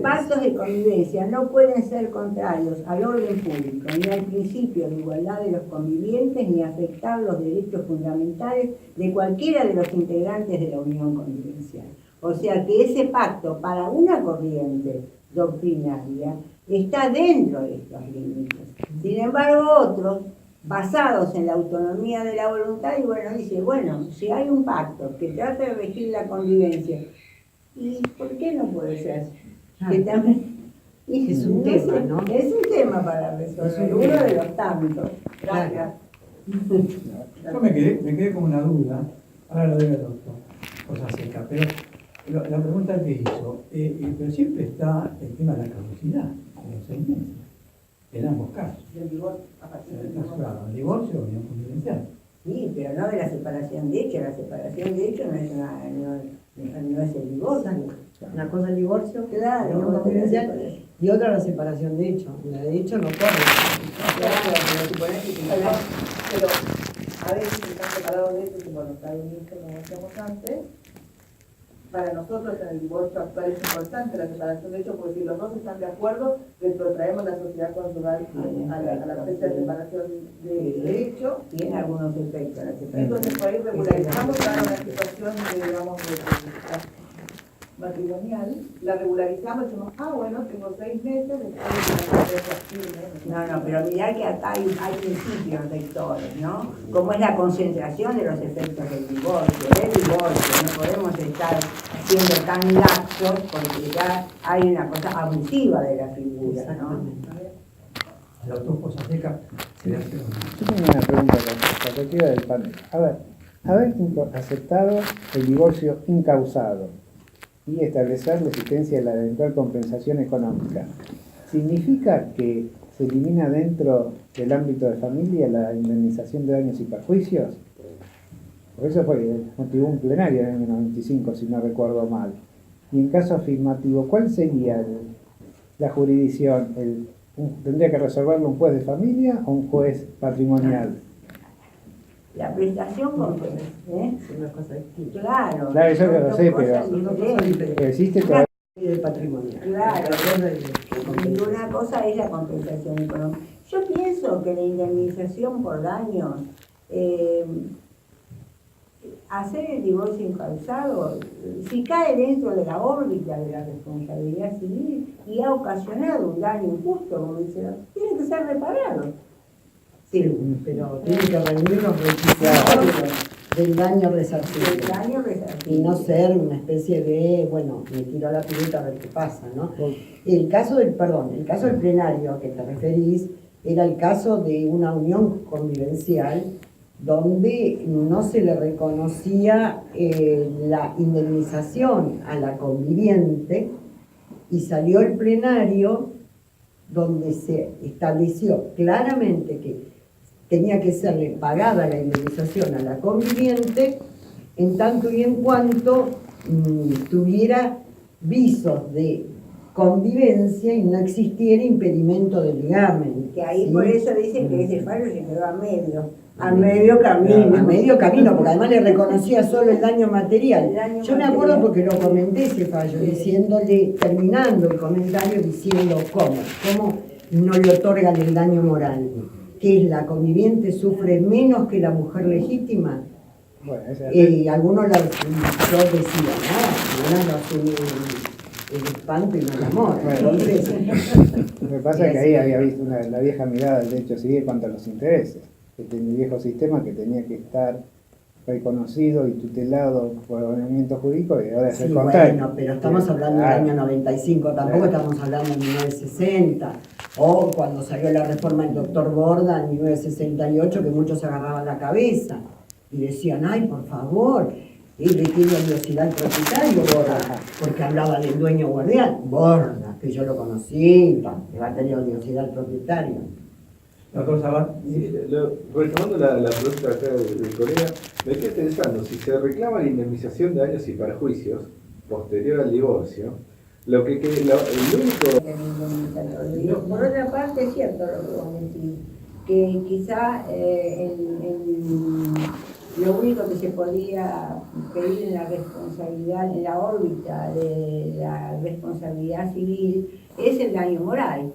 pactos de convivencia no pueden ser contrarios al orden público, ni al principio de igualdad de los convivientes, ni afectar los derechos fundamentales de cualquiera de los integrantes de la unión convivencial. O sea que ese pacto para una corriente doctrinaria está dentro de estos límites. Sin embargo, otros, basados en la autonomía de la voluntad, y dice, si hay un pacto que trata de regir la convivencia, ¿y por qué no puede ser? Que también, es un tema, ¿no? Es un tema para resolver, uno de los tantos. Gracias. Yo me quedé con una duda, ahora lo digo al doctor. Fonseca, pero la pregunta que hizo, pero siempre está el tema de la caducidad, de los 6 meses, en ambos casos. Del divorcio, a partir del divorcio. Claro, el divorcio o unión convivencial. Sí, pero no de la separación de hecho. La separación de hecho no es el divorcio. Una cosa el divorcio, Claro, la unión otra convivencial, la separación. y otra la separación de hecho. La de hecho no corre. Claro, pero suponés que Pero a veces están separados de eso, como los Estados Unidos, como decíamos antes. Para nosotros en el divorcio actual es importante la separación de hecho, porque si los dos están de acuerdo, retrotraemos la sociedad conjugal a la fecha de separación de hecho. tiene algunos efectos la separación. Entonces por ahí regularizamos ahora una situación de, digamos, de matrimonial, la regularizamos y decimos, bueno, tengo 6 meses, después de No, pero mirá que acá hay principios rectores, ¿no? Como es la concentración de los efectos del divorcio, no podemos estar siendo tan laxos porque ya hay una cosa abusiva de la figura, ¿no? La doctora Fonseca se le hace Yo tengo una pregunta con perspectiva del panel. A ver, haber aceptado el divorcio incausado y establecer la existencia de la eventual compensación económica, ¿significa que se elimina dentro del ámbito de familia la indemnización de daños y perjuicios? Por eso motivó un plenario en el año 95, si no recuerdo mal. Y en caso afirmativo, ¿cuál sería la jurisdicción? ¿Tendría que resolverlo un juez de familia o un juez patrimonial? La prestación compensa, Es una cosa distinta. Claro. Claro, eso que lo sé, son dos cosas diferentes. Existe todavía. Y del patrimonio. Claro, y una cosa es la compensación económica. Yo pienso que la indemnización por daños, hacer el divorcio incausado, si cae dentro de la órbita de la responsabilidad civil y ha ocasionado un daño injusto, como dice, tiene que ser reparado. Sí, pero tiene que reunir los requisitos del daño resarcido. El daño resarcido. Y no ser una especie de, bueno, me tiro a la pileta a ver qué pasa, ¿no? El caso del plenario a que te referís era el caso de una unión convivencial donde no se le reconocía la indemnización a la conviviente y salió el plenario donde se estableció claramente que tenía que serle pagada la indemnización a la conviviente en tanto y en cuanto tuviera visos de convivencia y no existiera impedimento de ligamen. Que ahí ¿sí? por eso dicen que ese fallo se quedó a medio camino. A medio camino, porque además le reconocía solo el daño material. Yo me acuerdo porque lo comenté ese fallo, terminando el comentario diciendo cómo no le otorgan el daño moral, que es la conviviente sufre menos que la mujer legítima. Bueno, Algunos yo decía, no asume el espanto y no el amor. Entonces, lo que pasa es que ahí había visto la vieja mirada del derecho civil cuanto a los intereses. El viejo sistema que tenía que estar reconocido y tutelado por ordenamiento jurídico y ahora es el contrario. Bueno, pero estamos hablando del año 95, tampoco estamos hablando de 1960, o cuando salió la reforma del doctor Borda en 1968, que muchos se agarraban la cabeza y decían, ay, por favor, él le tiene odiosidad al propietario, Borda, porque hablaba del dueño guardián, Borda, que yo lo conocí, le va a tener odiosidad al propietario. Doctor Sabat, Retomando la pregunta acá del colega, me quedé pensando, si se reclama la indemnización de daños y perjuicios posterior al divorcio, el único... Por otra parte es cierto lo que vos decís, que quizá lo único que se podía pedir en la responsabilidad, en la órbita de la responsabilidad civil, es el daño moral.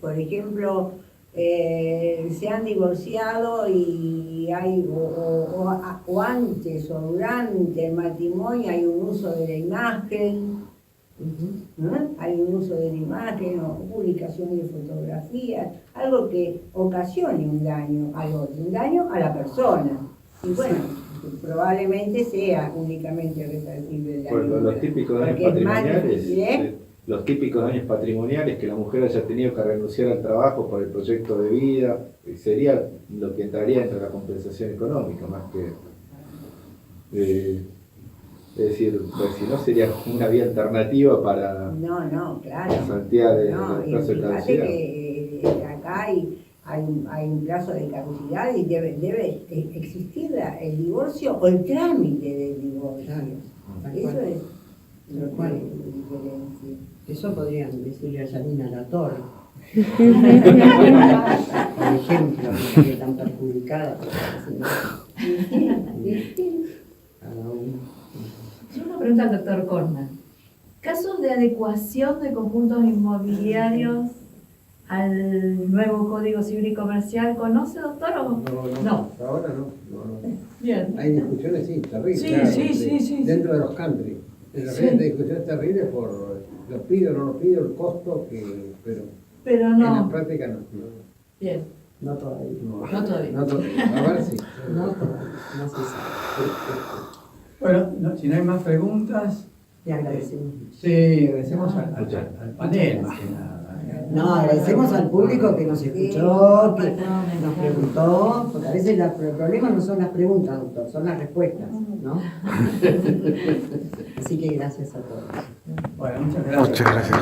Por ejemplo, se han divorciado y hay, o antes o durante el matrimonio hay un uso de la imagen, hay un uso de la imagen o publicación de fotografías, algo que ocasione un daño al otro, un daño a la persona. Y bueno, probablemente sea únicamente resarcible el daño. Bueno, los típicos daños patrimoniales. Los típicos daños patrimoniales, que la mujer haya tenido que renunciar al trabajo por el proyecto de vida, sería lo que entraría dentro de la compensación económica, más que... Es decir, pues si no sería una vía alternativa para No, claro. saltear el No, y plazo de fíjate caducidad. que acá hay un plazo de caducidad y debe existir el divorcio o el trámite del divorcio. Tal Eso cual. es Tal lo cual. que diferencia. Eso podrían decirle a Yanina Latorre. Por ejemplo, que están perjudicadas. Cada uno. Yo una pregunta al doctor Corna. ¿Casos de adecuación de conjuntos inmobiliarios al nuevo Código Civil y Comercial conoce, doctor? O? No. Ahora no. Bien. Hay discusiones, sí, terribles. Sí, claro, sí. Dentro de los country. En Sí. realidad hay discusiones terribles por lo pido o no lo pido, el costo, pero Pero en la no. práctica no. Bien. No todavía. No todavía. No todavía. A ver si. No todavía. No se sabe. Bueno, si no hay más preguntas, Le agradecemos. sí, agradecemos al panel más que nada. No, agradecemos al público que nos escuchó, que nos preguntó, porque a veces el problema no son las preguntas, doctor, son las respuestas, ¿no? Así que gracias a todos. Bueno, muchas gracias. Muchas gracias.